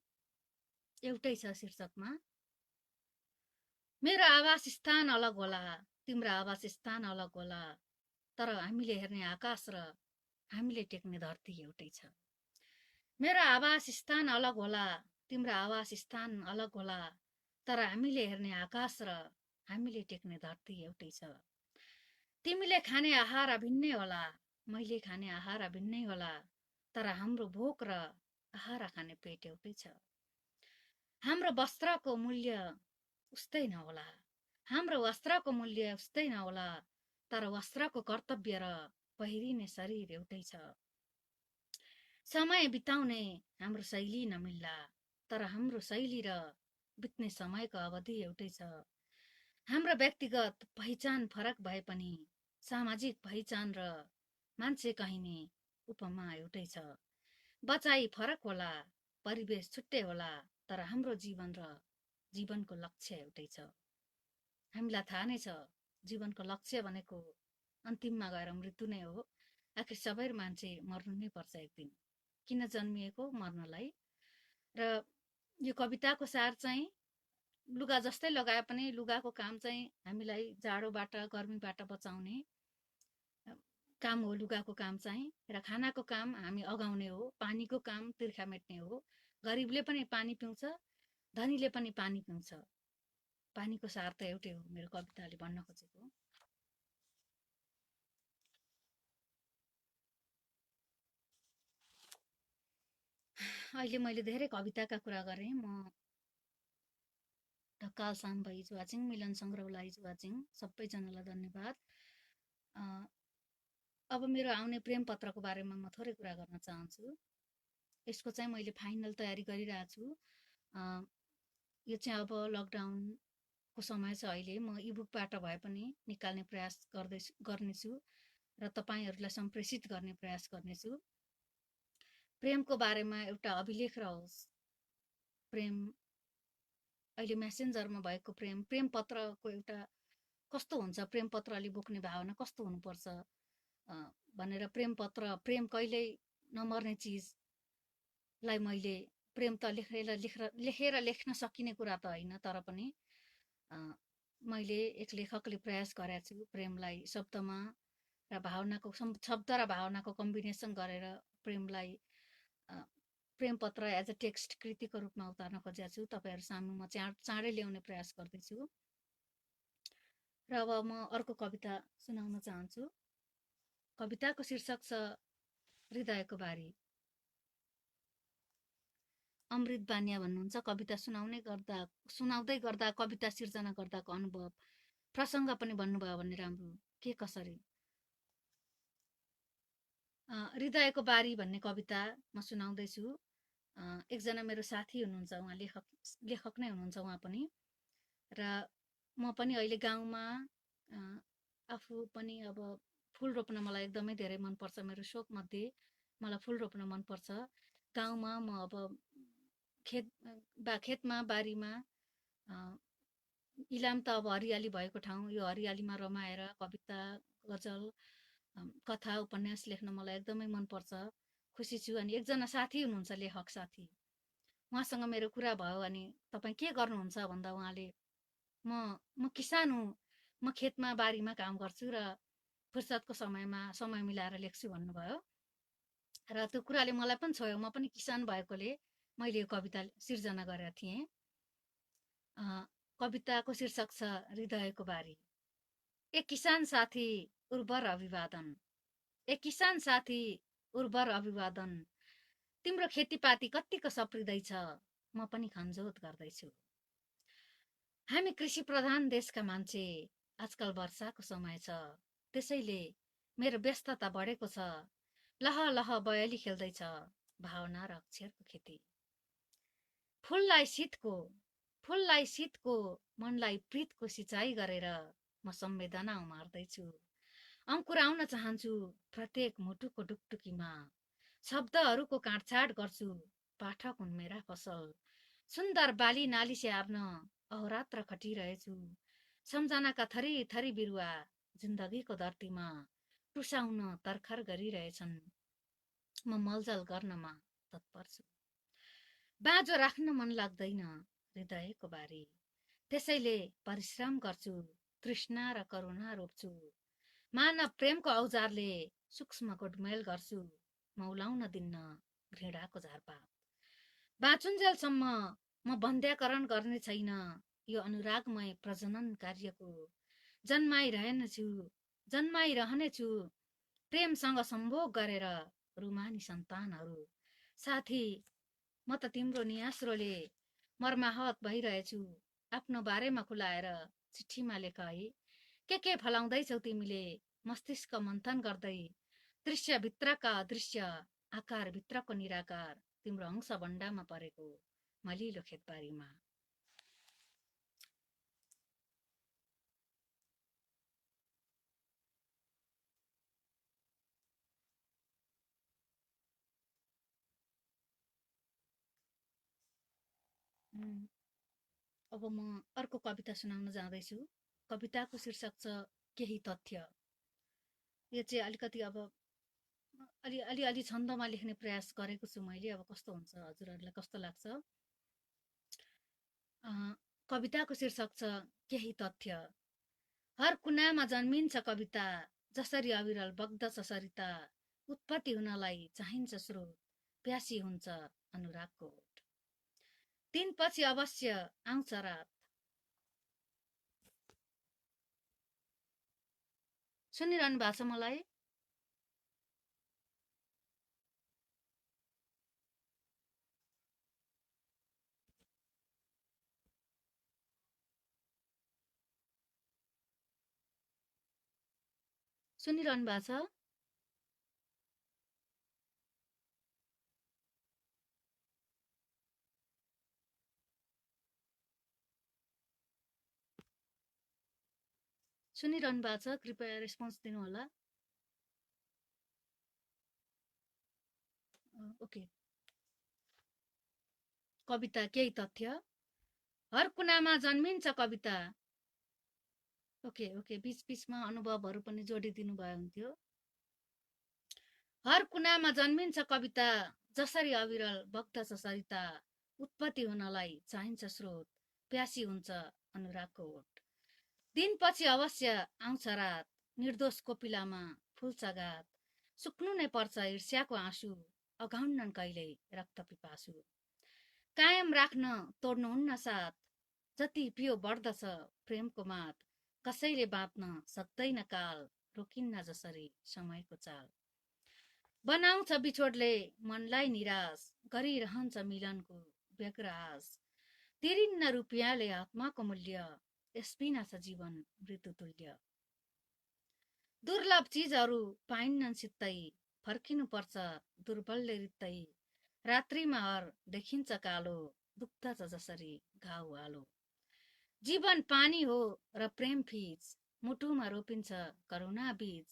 एउटै छ शीर्षकमा। मेरो आवास स्थान अलग होला, तिम्रो आवास स्थान अलग होला, तर हामीले हेर्ने आकाश र हामीले टेक्ने धरती एउटै छ। मेरो आवास स्थान अलग होला, तिम्रो आवास स्थान अलग होला, तर हामीले हेर्ने आकाश र हामीले टेक्ने धरती एउटै छ। तिमीले खाने आहार भिन्नै होला, मैले खाने आहार भिन्नै होला, तर हाम्रो भोक र आहार खाने पेट एउटै छ। हाम्रो वस्त्रको मूल्य उस्तै नहोला, हाम्रो वस्त्रको मूल्य उस्तै नहोला, तर वस्त्रको कर्तव्य र पहिरिने शरीर एउटै छ। समय बिताउने हाम्रो शैली नमिल्ला, तर हाम्रो शैली र बित्ने समयको अवधि एउटै छ। हाम्रो व्यक्तिगत पहिचान फरक भए पनि सामाजिक पहिचान र मान्छे कहिने उपमा एउटै छ। बचाइ फरक होला, परिवेश छुट्टै होला, तर हाम्रो जीवन र जीवनको लक्ष्य एउटै छ। हामीलाई थाहा नै छ जीवनको लक्ष्य भनेको अन्तिममा गएर मृत्यु नै हो। आखिर सबै मान्छे मर्नु नै पर्छ एक दिन, किन जन्मिएको मर्नलाई। र यो कविताको सार चाहिँ लुगा जस्तै लगाए पनि लुगाको काम चाहिँ हामीलाई जाडोबाट गर्मीबाट बचाउने काम हो लुगाको काम चाहिँ। र खानाको काम हामी अगाउने हो, पानीको काम तिर्खा मेट्ने हो। गरिबले पनि पानी पिउँछ, धनीले पनि पानी पिउँछ। पानीको सार त एउटै हो मेरो कविताले भन्न खोजेको। अहिले मैले धेरै कविताका कुरा गरेँ। म ढकाल साम्भाई जुवाचिङ, मिलन सङ्ग्रौलाई जुवाचिङ, सबैजनालाई धन्यवाद। अब मेरो आउने प्रेम पत्रको बारेमा म थोरै कुरा गर्न चाहन्छु। यसको चाहिँ मैले फाइनल तयारी गरिरहेको छु। यो चाहिँ अब लकडाउनको समय छ, अहिले म इबुकबाट भए पनि निकाल्ने प्रयास गर्नेछु र तपाईँहरूलाई सम्प्रेषित गर्ने प्रयास गर्नेछु। प्रेमको बारेमा एउटा अभिलेख रहोस्। प्रेम अहिले मेसेन्जरमा भएको प्रेम पत्रको एउटा कस्तो हुन्छ, प्रेम पत्रले बोक्ने भावना कस्तो हुनुपर्छ भनेर प्रेम कहिल्यै नमर्ने चिजलाई मैले प्रेम त लेखेर लेख्न सकिने कुरा त होइन, तर पनि मैले एक लेखकले प्रयास गरेको छु प्रेमलाई शब्दमा र भावनाको शब्द र भावनाको कम्बिनेसन गरेर प्रेमलाई प्रेम पत्र एज अ टेक्स्ट कृतिको रूपमा उतार्न खोजेको छु। तपाईँहरू सामु म चाँडै ल्याउने प्रयास गर्दैछु। र अब म अर्को कविता सुनाउन चाहन्छु। कविताको शीर्षक छ हृदयको बारी। अमृत बानिया भन्नुहुन्छ, कविता सुनाउँदै गर्दा कविता सिर्जना गर्दाको अनुभव, प्रसङ्ग पनि भन्नुभयो भने राम्रो, के कसरी। हृदयको बारी भन्ने कविता म सुनाउँदैछु। एकजना मेरो साथी हुनुहुन्छ, उहाँ लेखक नै हुनुहुन्छ उहाँ पनि। र म पनि अहिले गाउँमा आफू पनि अब फुल रोप्न मलाई एकदमै धेरै मनपर्छ। मेरो सोखमध्ये मलाई फुल रोप्न मनपर्छ। गाउँमा म अब खेतमा बारीमा इलाम त अब हरियाली भएको ठाउँ, यो हरियालीमा रमाएर कविता गजल कथा उपन्यास लेख्न मलाई एकदमै मनपर्छ, खुसी छु। अनि एकजना साथी हुनुहुन्छ लेखक साथी, उहाँसँग मेरो कुरा भयो अनि तपाईँ के गर्नुहुन्छ भन्दा उहाँले म किसान हुँ, म खेतमा बारीमा काम गर्छु र फुर्सदको समयमा समय मिलाएर लेख्छु भन्नुभयो। र त्यो कुराले मलाई पनि छोयो। म पनि किसान भएकोले मैले यो कविता सिर्जना गरेका थिएँ। कविताको शीर्षक छ हृदयको बारी। एक किसान साथी उर्वर अभिवादन, एक किसान साथी उर्वर अभिवादन, तिम्रो खेतीपाती कत्तिको सप्रिँदैछ, म पनि खनजोत गर्दैछु। हामी कृषि प्रधान देशका मान्छे, आजकल वर्षाको समय छ, त्यसैले मेरो व्यस्तता बढेको छ। लह लह बयली खेल्दैछ, भावना र अक्षरको खेती। फुललाई शीतको मनलाई प्रीतको सिँचाइ गरेर म संवेदना उमार्दैछु। अंकुराउन चाहन्छु प्रत्येक मुटुको डुकटुकीमा, शब्दहरूको काटछाट गर्छु, पाठक हुन् मेरा फसल। सुन्दर बाली नाली स्याहार्न अहोरात्र खटिरहेछु, सम्झनाका थरी थरी बिरुवा जिन्दगीको धरतीमा टुसाउन तर्खर गरिरहेछन्, म मलजल गर्नमा तत्पर छु। बाँझो राख्न मन लाग्दैन हृदयको बारी, त्यसैले परिश्रम गर्छु, तृष्णा र करुणा रोप्छु। मानव प्रेमको औजारले सूक्ष्म गोडमेल गर्छु, मौलाउन दिन्न घृणाको झारपात। बाँचुन्जेलसम्म म बन्ध्याकरण गर्ने छैन यो अनुरागमय प्रजनन कार्यको। जन्माइरहनेछु प्रेमसँग सम्भोग गरेर रुमानी सन्तानहरू। साथी, म त तिम्रो नियास्रोले मर्माहत भइरहेछु, आफ्नो बारेमा खुलाएर चिठीमा लेख है। के फलाउँदैछौ तिमीले मस्तिष्क मन्थन गर्दै, दृश्यभित्रका अदृश्य आकारभित्रको निराकार, तिम्रो अंश बन्डामा परेको मलिलो खेतबारीमा। अब म अर्को कविता सुनाउन जाँदैछु। कविताको शीर्षक छ केही तथ्य। यो चाहिँ अलिकति अब अलि छन्दमा लेख्ने प्रयास गरेको छु मैले। अब कस्तो हुन्छ, हजुरहरूलाई कस्तो लाग्छ? कविताको शीर्षक छ केही तथ्य। हर कुनामा जन्मिन्छ कविता, जसरी अविरल बग्दछ सरिता। उत्पत्ति हुनलाई चाहिन्छ स्रोत, प्यासी हुन्छ अनुरागको ओठ। दिनपछि अवश्य आउँछ रात। सुनिरहनु भएको छ मलाई? सुनिरहनु भएको छ? सुनिरहनु भएको छ? कृपया रेस्पोन्स दिनुहोला। ओके। कविता केही तथ्य। हर कुनामा जन्मिन्छ कविता। ओके ओके, बीच बीचमा अनुभवहरू पनि जोडिदिनु भयो हुन्थ्यो। हर कुनामा जन्मिन्छ कविता, जसरी अविरल बग्दछ सरिता। उत्पत्ति हुनलाई चाहिन्छ स्रोत, प्यासी हुन्छ अनुरागको ओठ। दिनपछि अवश्य आउँछ रात, निर्दोष कोपिलामा फुल्छ गात। सुक्नु नै पर्छ ईर्ष्याको आँसु, अघाउन्नन् कहिल्यै रक्त पिपासु। कायम राख्न तोड्नुहुन्न साथ, जति पियो बढ्दछ प्रेमको मात। कसैले बाँच्न सक्दैन काल, रोकिन्न जसरी समयको चाल। बनाउँछ बिछोडले मनलाई निराश, गरिरहन्छ मिलनको व्यग्र आश। तिरिन्न रुपियाँले आत्माको मूल्य, यसबिना छ जीवन मृत्यु तुल्य। दुर्लभ चिजहरू पाइन्नन् सित्तै, फर्किनु पर्छ दुर्बलले रित्तै। रात्रिमा हर देखिन्छ कालो, दुख्दछ जसरी घाउ आलो। जीवन पानी हो र प्रेम फिज, मुटुमा रोपिन्छ करुणा बीज।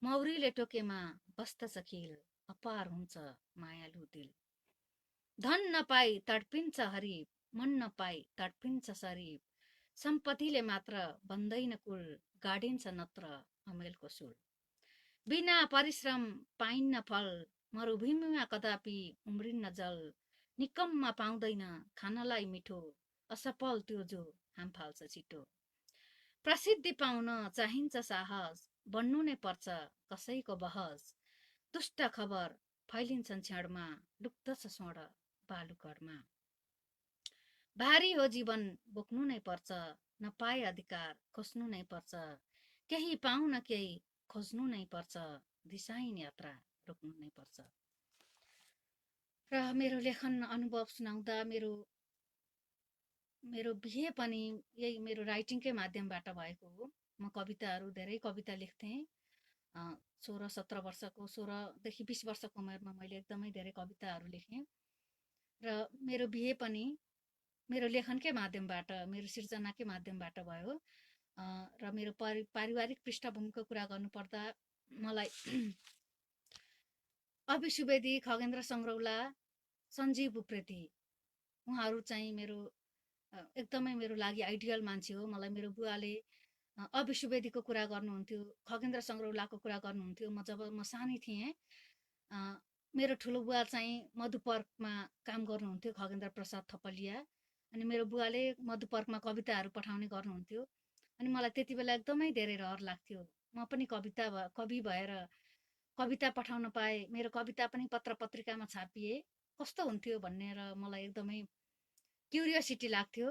मौरीले टोकेमा बस्दछ खिल, अपार हुन्छ मायालु दिल। धन नपाई तडपिन्छ हरिफ, मन नपाई तडपिन्छ शरीफ। सम्पत्तिले मात्र बन्दैन कुल, गाडिन्छ नत्र अमेलको सुल। बिना परिश्रम पाइन्न फल, मरुभूमिमा कदापि उम्रिन्न जल। निकममा पाउँदैन खानलाई मिठो, असफल त्यो जो हाम फाल्छ छिटो। प्रसिद्धि पाउन चाहिन्छ साहस, बन्नु नै पर्छ कसैको बहस। दुष्ट खबर फैलिन्छन् क्षणमा, डुब्दछ स्वर्ण बालुकरमा। भारी हो जीवन बोक्नु नै पर्छ, नपाए अधिकार खोज्नु नै पर्छ। केही पाउन केही खोज्नु नै पर्छ, दिशाहीन यात्रा रोक्नु नै पर्छ। र मेरो लेखन अनुभव सुनाउँदा मेरो बिहे पनि यही मेरो राइटिङकै माध्यमबाट भएको हो। म कविताहरू धेरै कविता लेख्थेँ। 16-17 वर्षको, 16देखि 20 वर्षको उमेरमा मैले एकदमै धेरै कविताहरू लेखेँ। र मेरो बिहे पनि मेरो लेखनकै माध्यमबाट, मेरो सिर्जनाकै माध्यमबाट भयो। र मेरो पारिवारिक पृष्ठभूमिको कुरा गर्नुपर्दा मलाई अभि सुवेदी, खगेन्द्र सङ्ग्रौला, सञ्जीव उप्रेती उहाँहरू चाहिँ मेरो एकदमै मेरो लागि आइडियल मान्छे हो। मलाई मेरो बुवाले अभि सुवेदीको कुरा गर्नुहुन्थ्यो, खगेन्द्र सङ्ग्रौलाको कुरा गर्नुहुन्थ्यो। जब म सानै थिएँ, मेरो ठुलो बुवा चाहिँ मधुपर्कमा काम गर्नुहुन्थ्यो, खगेन्द्र प्रसाद थपलिया। अनि मेरो बुवाले मधुपर्कमा कविताहरू पठाउने गर्नुहुन्थ्यो। अनि मलाई त्यति बेला एकदमै धेरै रहर लाग्थ्यो, म पनि कवि भएर कविता पठाउन पाए, मेरो कविता पनि पत्र पत्रिकामा छापिए कस्तो हुन्थ्यो भनेर मलाई एकदमै क्युरियोसिटी लाग्थ्यो।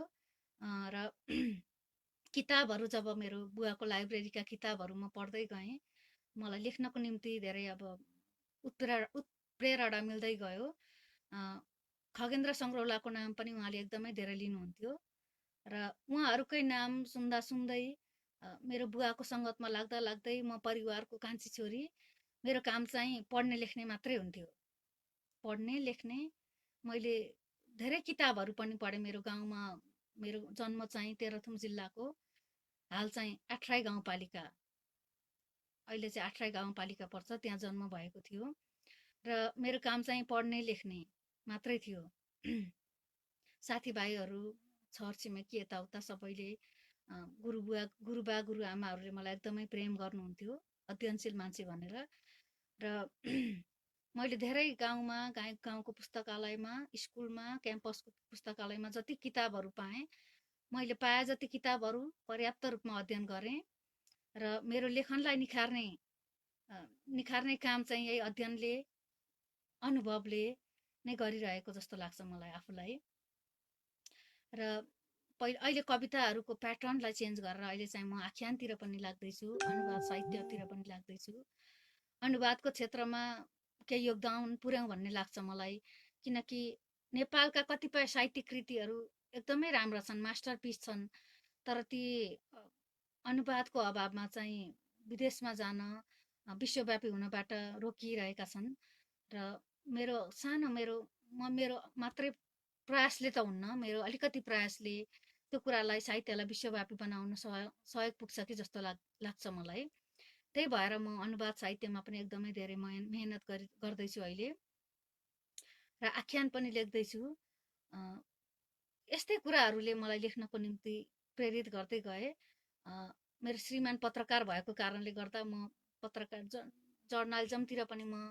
र किताबहरू जब मेरो बुवाको लाइब्रेरीका किताबहरू म पढ्दै गएँ, मलाई लेख्नको निम्ति धेरै अब उत्प्रेरणा मिल्दै गयो। खगेन्द्र सङ्ग्रौलाको नाम पनि उहाँले एकदमै धेरै लिनुहुन्थ्यो। र उहाँहरूकै नाम सुन्दा सुन्दै मेरो बुवाको सङ्गतमा लाग्दा लाग्दै म परिवारको कान्छी छोरी, मेरो काम चाहिँ पढ्ने लेख्ने मात्रै हुन्थ्यो। पढ्ने लेख्ने, मैले धेरै किताबहरू पनि पढेँ। मेरो गाउँमा मेरो जन्म चाहिँ तेह्रथुम जिल्लाको हाल चाहिँ आठराई गाउँपालिका, अहिले चाहिँ आठराई गाउँपालिका पर्छ, त्यहाँ जन्म भएको थियो। र मेरो काम चाहिँ पढ्ने लेख्ने मात्रै थियो। साथीभाइहरू, छरछिमेकी यताउता सबैले गुरुबा गुरुआमाहरूले मलाई एकदमै प्रेम गर्नुहुन्थ्यो, अध्ययनशील मान्छे भनेर। र मैले धेरै गाउँको पुस्तकालयमा, स्कुलमा, क्याम्पसको पुस्तकालयमा जति किताबहरू पाएँ, मैले पाए जति किताबहरू पर्याप्त रूपमा अध्ययन गरेँ र मेरो लेखनलाई निखार्ने काम चाहिँ यही अध्ययनले, अनुभवले नै गरिरहेको जस्तो लाग्छ मलाई आफूलाई। र अहिले कविताहरूको प्याटर्नलाई चेन्ज गरेर अहिले चाहिँ म आख्यानतिर पनि लाग्दैछु, अनुवाद साहित्यतिर पनि लाग्दैछु। अनुवादको क्षेत्रमा केही योगदान पुर्याउँ भन्ने लाग्छ मलाई, किनकि नेपालका कतिपय साहित्यिक कृतिहरू एकदमै राम्रा छन्, मास्टरपिस छन्, तर ती अनुवादको अभावमा चाहिँ विदेशमा जान, विश्वव्यापी हुनबाट रोकिरहेका छन्। र मेरो मात्रै प्रयासले त हुन्न, मेरो अलिकति प्रयासले त्यो कुरालाई, साहित्यलाई विश्वव्यापी बनाउन सहयोग पुग्छ कि जस्तो लाग्छ मलाई। त्यही भएर म अनुवाद साहित्यमा पनि एकदमै धेरै मेहनत गर्दैछु अहिले, र आख्यान पनि लेख्दैछु। यस्तै कुराहरूले मलाई लेख्नको निम्ति प्रेरित गर्दै गए। मेरो श्रीमान पत्रकार भएको कारणले गर्दा म पत्रकार जर्नलिजमतिर पनि म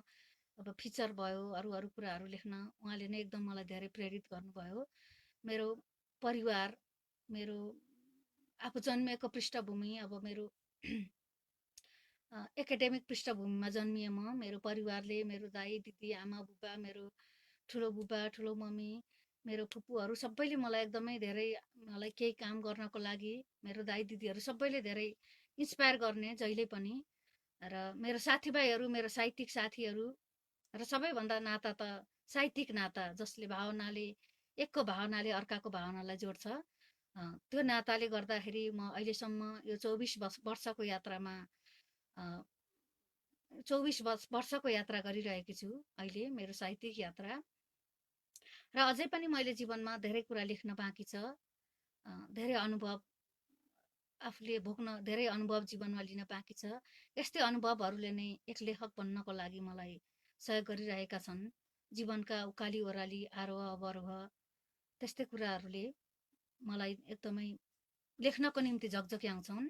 अब फिचर भयो, अरू कुराहरू लेख्न उहाँले नै एकदम मलाई धेरै प्रेरित गर्नुभयो। मेरो परिवार, मेरो आफू जन्मिएको पृष्ठभूमि, अब मेरो एकाडेमिक पृष्ठभूमिमा जन्मिए म, मेरो परिवारले, मेरो दाइ दिदी, आमा बुबा, मेरो ठुलो बुबा, ठुलो मम्मी, मेरो फुपूहरू सबैले मलाई एकदमै धेरै, मलाई केही काम गर्नको लागि, मेरो दाइ दिदीहरू सबैले धेरै इन्सपायर गर्ने जहिले पनि। र मेरो साथीभाइहरू, मेरो साहित्यिक साथीहरू, र सबैभन्दा नाता त साहित्यिक नाता, जसले भावनाले, एकको भावनाले अर्काको भावनालाई जोड्छ। त्यो नाताले गर्दाखेरि म अहिलेसम्म यो 24 वर्षको यात्रामा 24 वर्षको यात्रा गरिरहेकी छु अहिले, मेरो साहित्यिक यात्रा। र अझै पनि मैले जीवनमा धेरै कुरा लेख्न बाँकी छ, धेरै अनुभव आफूले भोग्न, धेरै अनुभव जीवनमा लिन बाँकी छ। यस्तै अनुभवहरूले नै एक लेखक बन्नको लागि मलाई सहयोग गरिरहेका छन्। जीवनका उकाली ओह्राली, आरोह अवरोह, त्यस्तै कुराहरूले मलाई एकदमै लेख्नको निम्ति झकझक्याउँछन्।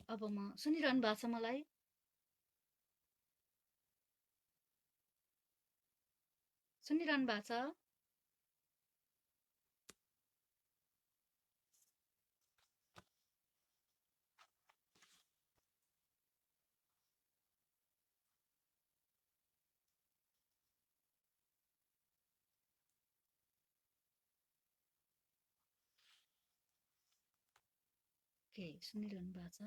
अब म सुनिरहनु भएको छ मलाई? सुनिरहनु भएको छ? के सुनिरहनु भएको छ?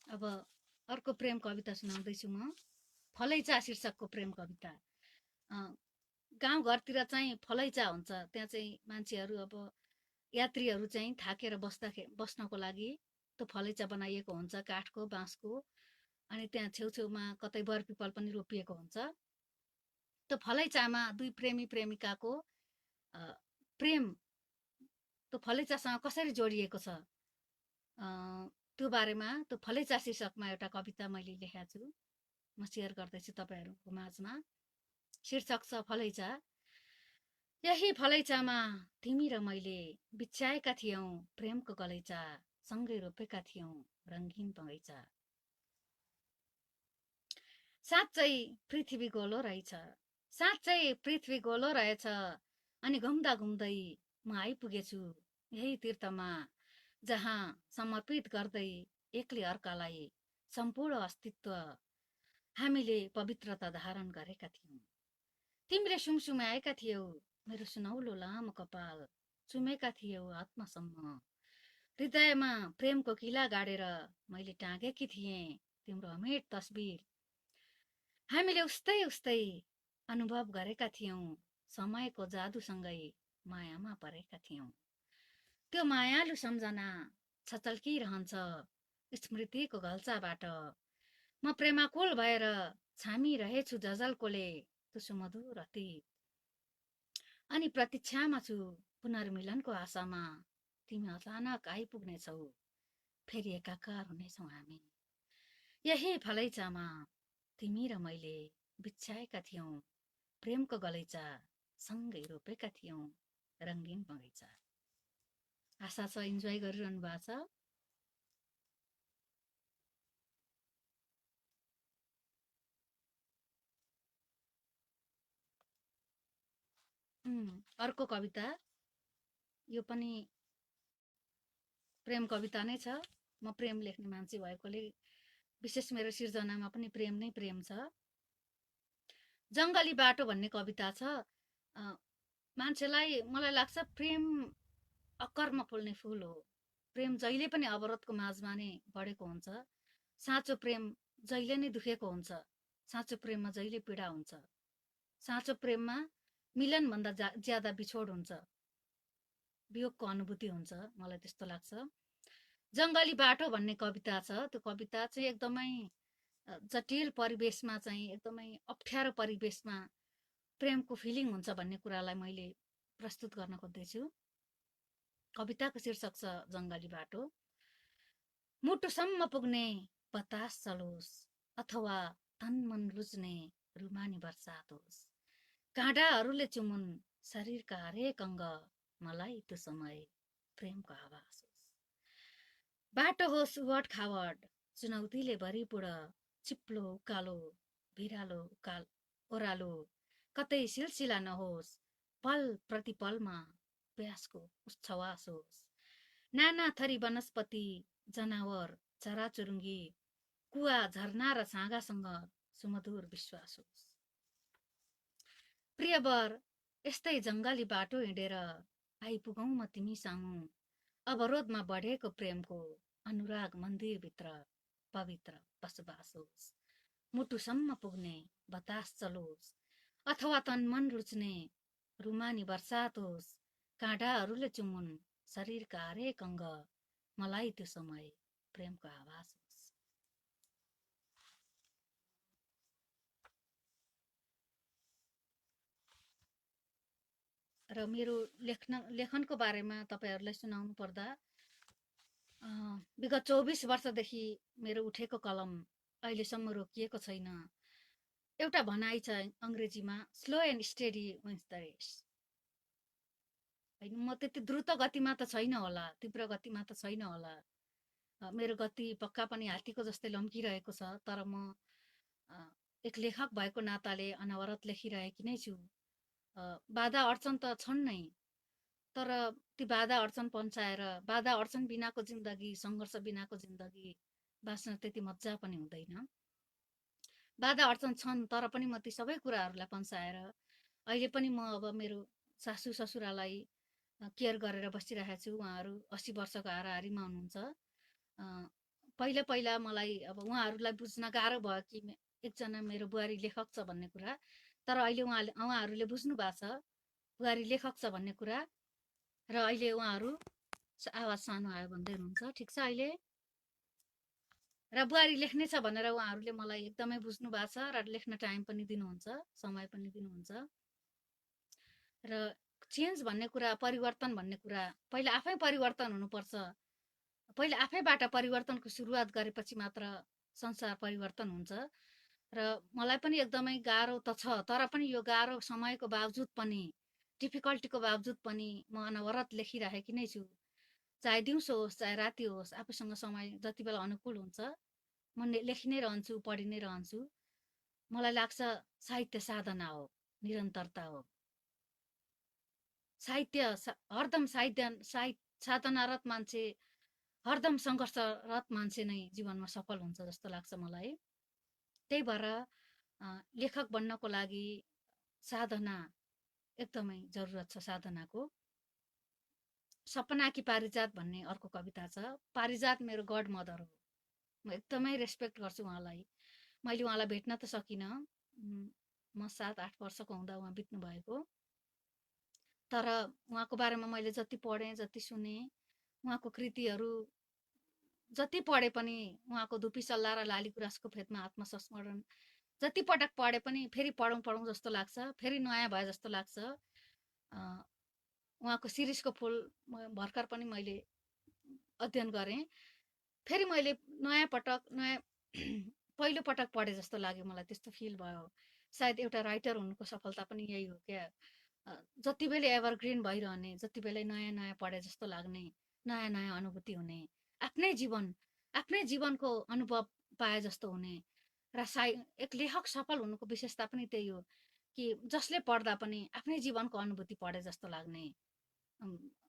अब अर्को प्रेम कविता सुनाउँदैछु म, फलैचा शीर्षकको प्रेम कविता। गाउँघरतिर चाहिँ फलैचा हुन्छ, त्यहाँ चाहिँ मान्छेहरू, अब यात्रीहरू चाहिँ थाकेर बस्नको लागि त्यो फलैचा बनाइएको हुन्छ, काठको, बाँसको। अनि त्यहाँ छेउछेउमा कतै बरपिपल पनि रोपिएको हुन्छ। त्यो फलैचामा दुई प्रेमी प्रेमिकाको प्रेम त्यो फलैचासँग कसरी जोडिएको छ, त्यो बारेमा त्यो फलैचा शीर्षकमा एउटा कविता मैले लेखेको छु, म सेयर गर्दैछु तपाईँहरूको माझमा। शीर्षक छ फलैचा। यही फलैचामा तिमी र मैले बिछ्याएका थियौं प्रेमको गलैचा, सँगै रोपेका थियौं रङ्गीन बगैँचा। साँच्चै पृथ्वी गोलो रहेछ, साँच्चै पृथ्वी गोलो रहेछ, अनि घुम्दा घुम्दै म आइपुगेछु यही तीर्थमा, जहाँ समर्पित गर्दै एकले अर्कालाई सम्पूर्ण अस्तित्व हामीले पवित्रता धारण गरेका थियौं। तिमीले सुमसुमाएका थियौ मेरो सुनौलो लामो कपाल, चुमेका थियौ आत्मासम्म, हृदयमा प्रेमको किला गाडेर मैले टाँगेकी थिएँ तिम्रो अमेट तस्बिर। हामीले उस्तै उस्तै अनुभव गरेका थियौं, समयको जादुसँगै मायामा परेका थियौं। त्यो मायालु सम्झना छचल्किरहन्छ स्मृतिको घल्चाबाट, म प्रेमाकुल भएर छामिरहेछु जजल्कोले त्यो सुमधुर अतीत। अनि प्रतीक्षामा छु पुनर्मिलनको आशामा, तिमी अचानक आइपुग्नेछौ फेरि एकाकार हुनेछौ हामी। यही फलैचामा तिमी र मैले बिछ्याएका थियौं प्रेमको गलैचा, सँगै रोपेका थियौं रङ्गीन बगैँचा। आशा छ इन्जोय गरिरहनु भएको छ। अर्को कविता, यो पनि प्रेम कविता नै छ। म प्रेम लेख्ने मान्छे भएकोले विशेष मेरो सिर्जनामा पनि प्रेम नै प्रेम छ। जङ्गली बाटो भन्ने कविता छ। मान्छेलाई मलाई लाग्छ प्रेम अकर्म फुल्ने फुल हो। प्रेम जहिले पनि अवरोधको माझमा नै बढेको हुन्छ। साँचो प्रेम जहिले नै दुखेको हुन्छ। साँचो प्रेममा जहिले पीडा हुन्छ। साँचो प्रेममा मिलनभन्दा ज्यादा बिछोड हुन्छ, वियोगको अनुभूति हुन्छ, मलाई त्यस्तो लाग्छ। जङ्गली बाटो भन्ने कविता छ। त्यो कविता चाहिँ एकदमै जटिल परिवेशमा चाहिँ एकदमै अप्ठ्यारो परिवेशमा प्रेमको फिलिङ हुन्छ भन्ने कुरालाई मैले प्रस्तुत गर्न खोज्दैछु। कविताको शीर्षक छ जङ्गली बाटो। मुटुसम्म पुग्ने बतास चलोस्, अथवा तन मन रुच्ने रुमानी बर्सात होस्। काँडाहरूले चुमुन शरीरका हरेक अङ्ग, मलाई त्यो समय प्रेमको आवाज होस्। बाटो होस् उबड खाबड, चुनौतीले भरिपूर्ण, चिप्लो उकालो भिरालो ओह्रालो, कतै सिलसिला नहोस्, पल प्रतिपलमा प्यासको उच्छवास होस्। नाना थरी वनस्पति जनावर चराचुरुङ्गी, कुवा झरना र छाँगासँग सुमधुर विश्वास होस्। प्रियवर, यस्तै जङ्गली बाटो हिँडेर आइपुगौँ म तिमी सामु। अवरोधमा बढेको प्रेमको अनुराग मन्दिरभित्र पवित्र बसोबास होस्। मुटुसम्म पुग्ने बतास चलोस्, अथवा तन मन रुच्ने रुमानी बर्सात होस्। काँडाहरूले चुमुन शरीरका हरेक अङ्ग, मलाई त्यो समय प्रेमको आवाज होस्। र मेरो लेखनको बारेमा तपाईहरूलाई सुनाउनु पर्दा, विगत 24 वर्षदेखि मेरो उठेको कलम अहिलेसम्म रोकिएको छैन। एउटा भनाइ छ अङ्ग्रेजीमा, slow and steady wins the race. होइन, म त्यति द्रुत गतिमा त छैन होला, तीव्र गतिमा त छैन होला। मेरो गति पक्का पनि हात्तीको जस्तै लम्किरहेको छ। तर म एक लेखक भएको नाताले अनवरत लेखिरहेकी नै छु। बाधा अडचन त छन् नै, तर ती बाधा अडचन पन्छाएर बाधा अडचन बिनाको जिन्दगी, सङ्घर्ष बिनाको जिन्दगी बाँच्न त्यति मजा पनि हुँदैन। बाधा अडचन छन्, तर पनि म ती सबै कुराहरूलाई पन्छाएर अहिले पनि म अब मेरो सासू ससुरालाई केयर गरेर बसिरहेको छु। उहाँहरू 80 वर्षको हाराहारीमा हुनुहुन्छ। पहिला पहिला मलाई अब उहाँहरूलाई बुझ्न गाह्रो भयो कि एकजना मेरो बुहारी लेखक छ भन्ने कुरा। तर अहिले उहाँहरूले बुझ्नु भएको छ बुहारी लेखक छ भन्ने कुरा। र अहिले उहाँहरू आवाज सानो आयो भन्दै हुनुहुन्छ। ठिक छ अहिले? र बुहारी लेख्ने छ भनेर उहाँहरूले मलाई एकदमै बुझ्नु भएको छ र लेख्न टाइम पनि दिनुहुन्छ, समय पनि दिनुहुन्छ। र चेन्ज भन्ने कुरा, परिवर्तन भन्ने कुरा, पहिला आफै परिवर्तन हुनुपर्छ। पहिला आफैबाट परिवर्तनको सुरुवात गरेपछि मात्र संसार परिवर्तन हुन्छ। र मलाई पनि एकदमै गाह्रो त छ, तर पनि यो गाह्रो समयको बावजुद पनि, डिफिकल्टीको बावजुद पनि म अनवरत लेखिरहेकी नै छु। चाहे दिउँसो होस् चाहे राति होस्, आफूसँग समय जति बेला अनुकूल हुन्छ म लेखि नै रहन्छु, पढि नै रहन्छु। मलाई लाग्छ साहित्य साधना हो, निरन्तरता हो। साहित्य हरदम साधनारत मान्छे, हरदम सङ्घर्षरत मान्छे नै जीवनमा सफल हुन्छ जस्तो लाग्छ मलाई। त्यही भएर लेखक बन्नको लागि साधना एकदमै जरुरत छ। साधनाको सपना कि पारिजात भन्ने अर्को कविता छ। पारिजात मेरो गड मदर हो, म एकदमै रेस्पेक्ट गर्छु उहाँलाई। मैले उहाँलाई भेट्न त सकिनँ, म 7-8 वर्षको हुँदा उहाँ बित्नु भएको। तर उहाँको बारेमा मैले जति पढेँ, जति सुने, उहाँको कृतिहरू जति पढे पनि, उहाँको धुपी सल्लाह र लाली गुराँसको फेदमा आत्मसंस्मरण जति पटक पढे पनि फेरि पढौँ जस्तो लाग्छ, फेरि नयाँ भए जस्तो लाग्छ। उहाँको शिरीषको फुल भर्खर पनि मैले अध्ययन गरेँ। फेरि मैले नयाँ पहिलो पटक पढे जस्तो लाग्यो, मलाई त्यस्तो फिल भयो। सायद एउटा राइटर हुनुको सफलता पनि यही हो क्या, जति बेलै एभरग्रिन भइरहने, जति बेलै नयाँ नयाँ पढे जस्तो लाग्ने, नयाँ नयाँ अनुभूति हुने, आफ्नै जीवनको अनुभव पाए जस्तो हुने र एक लेखक सफल हुनुको विशेषता पनि त्यही हो कि जसले पढ्दा पनि आफ्नै जीवनको अनुभूति पढे जस्तो लाग्ने,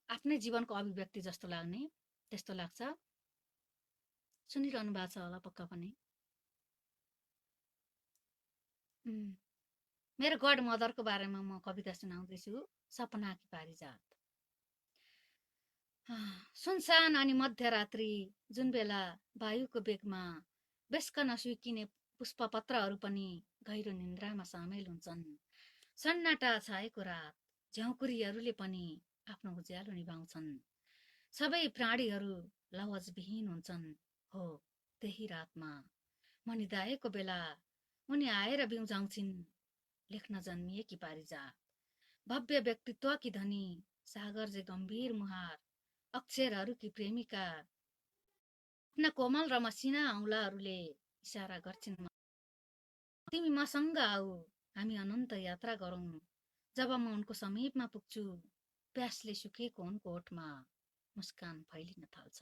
आफ्नै जीवनको अभिव्यक्ति जस्तो लाग्ने, त्यस्तो लाग्छ। सुनिरहनु भएको छ होला पक्का पनि। मेरो गड मदरको बारेमा म कविता सुनाउँदैछु, सपना कि पारिजात। सुनसान अनि मध्यरात्रि जुन बेला वायुको बेगमा बेस्कन सुइकिने पुष्पपत्रहरू पनि गहिरो निन्द्रामा सामेल हुन्छन्। सन्नाटा छाएको रात, झ्याउकुरीहरूले पनि आफ्नो उज्यालो निभाउँछन्। सबै प्राणीहरू लवजविहीन हुन्छन्। हो, त्यही रातमा म निदाएको बेला उनी आएर बिउजाउँछिन् लेख्न जन्मिएकी पारिजात। भव्य व्यक्तित्वकी धनी, सागर जे गम्भीर मुहार, अक्षरहरूकी प्रेमिका, आफ्ना कोमल र मसिना औँलाहरूले इसारा गर्छिन्, तिमी मसँग आऊ, हामी अनन्त यात्रा गरौँ। जब म उनको समीपमा पुग्छु, प्यासले सुकेको उनको ओठमा मुस्कान फैलिन थाल्छ।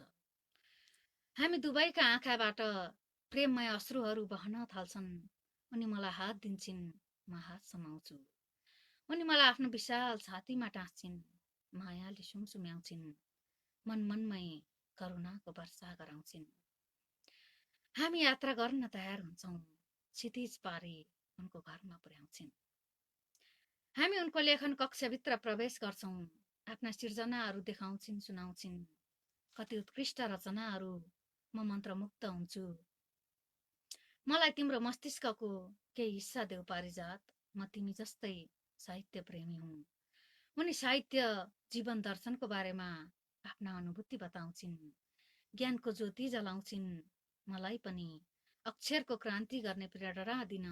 हामी दुवैका आँखाबाट प्रेममय अश्रुहरू बहन थाल्छन्। उनी मलाई हात दिन्छिन्, म हात समाउँछु। उनी मलाई आफ्नो विशाल छातीमा टाँस्छिन्, मायाले सुमसुम्याउँछिन्, मनमनमै करुणाको वर्षा गराउँछिन्। हामी यात्रा गर्न तयार हुन्छौँ, क्षितिज पारी उनको घरमा पुर्याउँछिन्। हामी उनको लेखन कक्षभित्र प्रवेश गर्छौँ, आफ्ना सिर्जनाहरू देखाउँछिन्, सुनाउँछिन्। कति उत्कृष्ट रचनाहरू, म मन्त्रमुग्ध हुन्छु। मलाई तिम्रो मस्तिष्कको केही हिस्सा देऊ पारिजात, म तिमी जस्तै साहित्य प्रेमी हुँ। उनी साहित्य जीवन दर्शनको बारेमा आफ्ना अनुभूति बताउँछिन्, ज्ञानको ज्योति जलाउँछिन्। मलाई पनि अक्षरको क्रान्ति गर्ने प्रेरणा दिन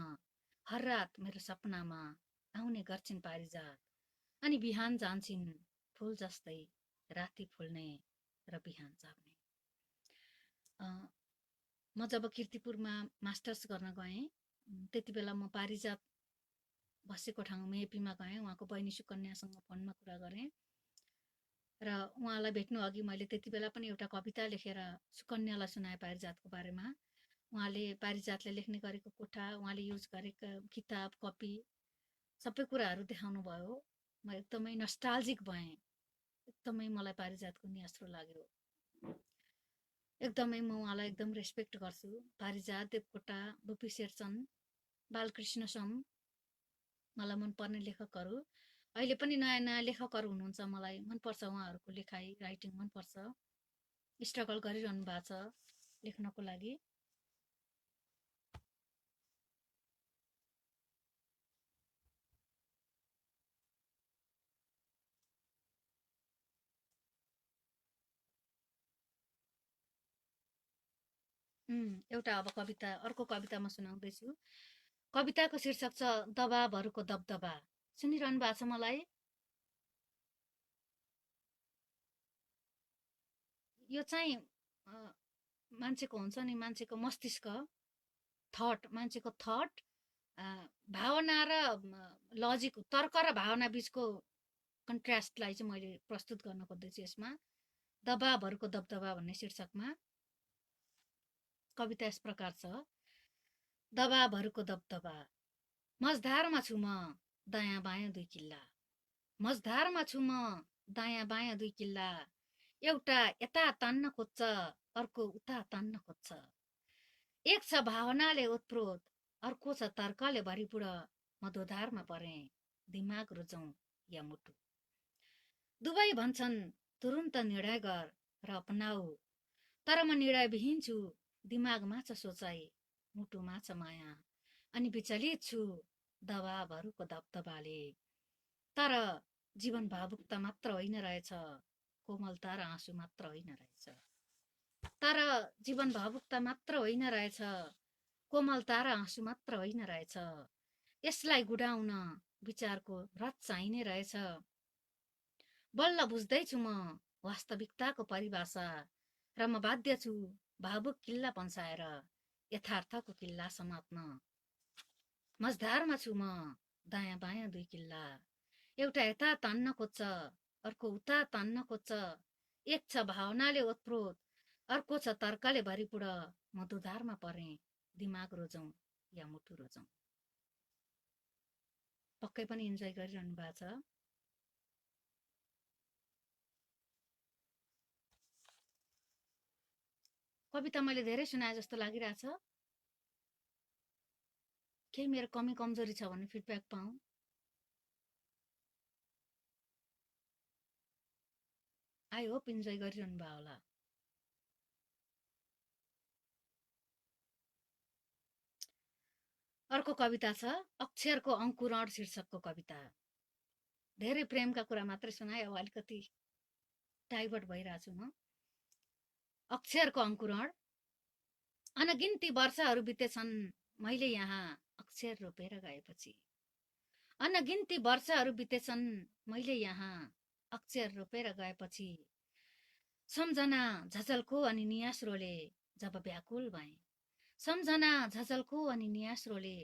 हर रात मेरो सपनामा आउने गर्छिन् पारिजात। अनि बिहान जान्छिन् फुल जस्तै, राति फुल्ने र बिहान जाग्ने। म जब कीर्तिपुरमा मास्टर्स गर्न गएँ, त्यति बेला म पारिजात बसेको ठाउँ मेपीमा गएँ। उहाँको बहिनी सुकन्यासँग फोनमा कुरा गरेँ र उहाँलाई भेट्नु अघि मैले त्यति बेला पनि एउटा कविता लेखेर सुकन्यालाई सुनाएँ पारिजातको बारेमा। उहाँले पारिजातले लेख्ने गरेको कोठा, उहाँले युज गरेका किताब, कपी, सबै कुराहरू देखाउनु भयो। म एकदमै नस्टाल्जिक भएँ। एकदमै मलाई पारिजातको नियास्रो लाग्यो। एकदमै म उहाँलाई एकदम रेस्पेक्ट गर्छु। पारिजात, देवकोटा, बुपी शेरचन, बालकृष्ण सम मलाई मनपर्ने लेखकहरू। अहिले पनि नयाँ नयाँ लेखकहरू हुनुहुन्छ, मलाई मनपर्छ उहाँहरूको लेखाइ, राइटिङ मनपर्छ। स्ट्रगल गरिरहनु भएको छ लेख्नको लागि। एउटा अब कविता, अर्को कविता म सुनाउँदैछु। कविताको शीर्षक छ दबाबहरूको दबदबा। सुनिरहनु भएको छ मलाई? यो चाहिँ मान्छेको हुन्छ नि, मान्छेको मस्तिष्क, थट, मान्छेको थट, भावना र लजिक, तर्क र भावना बीचको कन्ट्रास्टलाई चाहिँ मैले प्रस्तुत गर्न खोज्दैछु यसमा। दबाबहरूको दबदबा भन्ने शीर्षकमा कविता यस प्रकार छ। दबाबहरूको दबदबा। मझधारमा छु म, दायाँ बायाँ दुई किल्ला। मझधारमा छु म, दायाँ बायाँ दुई किल्ला। एउटा यता तान्न खोज्छ, अर्को उता तान्न खोज्छ। एक छ भावनाले ओतप्रोत, अर्को छ तर्कले भरिपूर्ण। म दोधारमा परेँ, दिमाग रुजाउँ या मुटु। दुवै भन्छन् तुरुन्त निर्णय गर र अपनाऊ, तर म निर्णयविहीन छु। दिमागमा छ सोचाइ, मुटुमा छ माया, अनि विचलित छु दबाबहरूको दबदबाले। तर जीवन भावुकता मात्र होइन रहेछ, कोमलता र आँसु मात्र होइन रहेछ। तर जीवन भावुकता मात्र होइन रहेछ, कोमलता र आँसु मात्र होइन रहेछ। यसलाई गुडाउन विचारको रथ चाहिने रहेछ। बल्ल बुझ्दैछु म वास्तविकताको परिभाषा, र म बाध्य छु भावुक किल्ला पन्साएर यथार्थको किल्ला समात्न। मझधारमा छु म, दायाँ बायाँ दुई किल्ला। एउटा यता तान्न खोज्छ, अर्को उता तान्न खोज्छ। एक छ भावनाले ओतप्रोत, अर्को छ तर्कले भरिपूर्ण। म दुधारमा परेँ, दिमाग रोजौँ या मुटु रोजौँ। पक्कै पनि इन्जोय गरिरहनु भएको छ। कविता मैले धेरै सुनाए जस्तो लागिरहेछ। केही मेरो कमी कमजोरी छ भने फिडब्याक पाऊँ। आई होप इन्जोय गरिरहनु भयो होला। अर्को कविता छ अक्षरको अंकुरण शीर्षकको कविता। धेरै प्रेमका कुरा मात्रै सुनाए, अब अलिकति डाइभर्ट भइरहेछु म। अक्षरको अंकुरण। अनगिन्ती वर्षहरू बितेछन् मैले यहाँ अक्षर रोपेर गएपछि। अनगिन्ती वर्षहरू बितेछन् मैले यहाँ अक्षर रोपेर गएपछि। सम्झना झझल्को अनि नियास्रोले जब व्याकुल भए। सम्झना झझल्को अनि नियास्रोले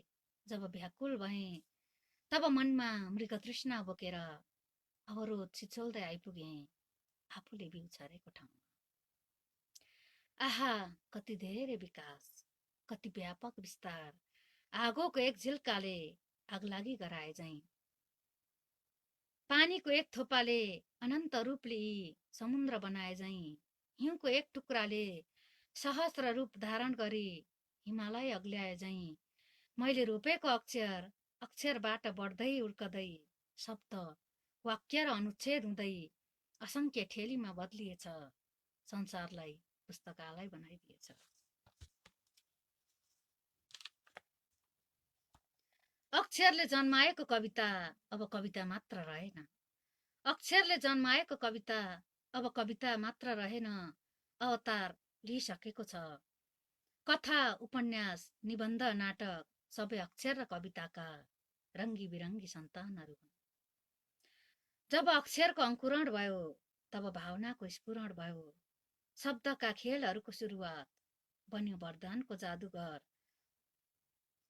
जब व्याकुल भए। तब मनमा मृग तृष्णा बोकेर अवरोध छिचोल्दै आइपुगे आफूले बिउ छरेको ठाउँमा। आहा कति धेरै विकास, कति व्यापक विस्तार। आगोको एक झिल्काले आगलागी गराए झैं। पानीको एक थोपाले अनन्त रूप लिई समुद्र बनाए झैं। हिउँको एक टुक्राले सहस्र रूप धारण गरी हिमालय अग्ल्याए झैं। मैले रोपेको अक्षर अक्षरबाट बढ्दै उर्कदै शब्द वाक्य र अनुच्छेद हुँदै असंख्य ठेलीमा बदलिएछ। संसारलाई पुस्तकालय बनाइदिएछ। अक्षरले जन्माएको कविता अब कविता मात्र रहेन। अक्षरले जन्माएको कविता अब कविता मात्र रहेन, अवतार लिइसकेको छ। कथा, उपन्यास, निबन्ध, नाटक सबै अक्षर र कविताका रङ्गी बिरङ्गी सन्तानहरू हुन्। जब अक्षरको अंकुरण भयो तब भावनाको स्फुरण भयो। शब्दका खेलहरूको सुरुवात बन्यो वरदानको जादुगर।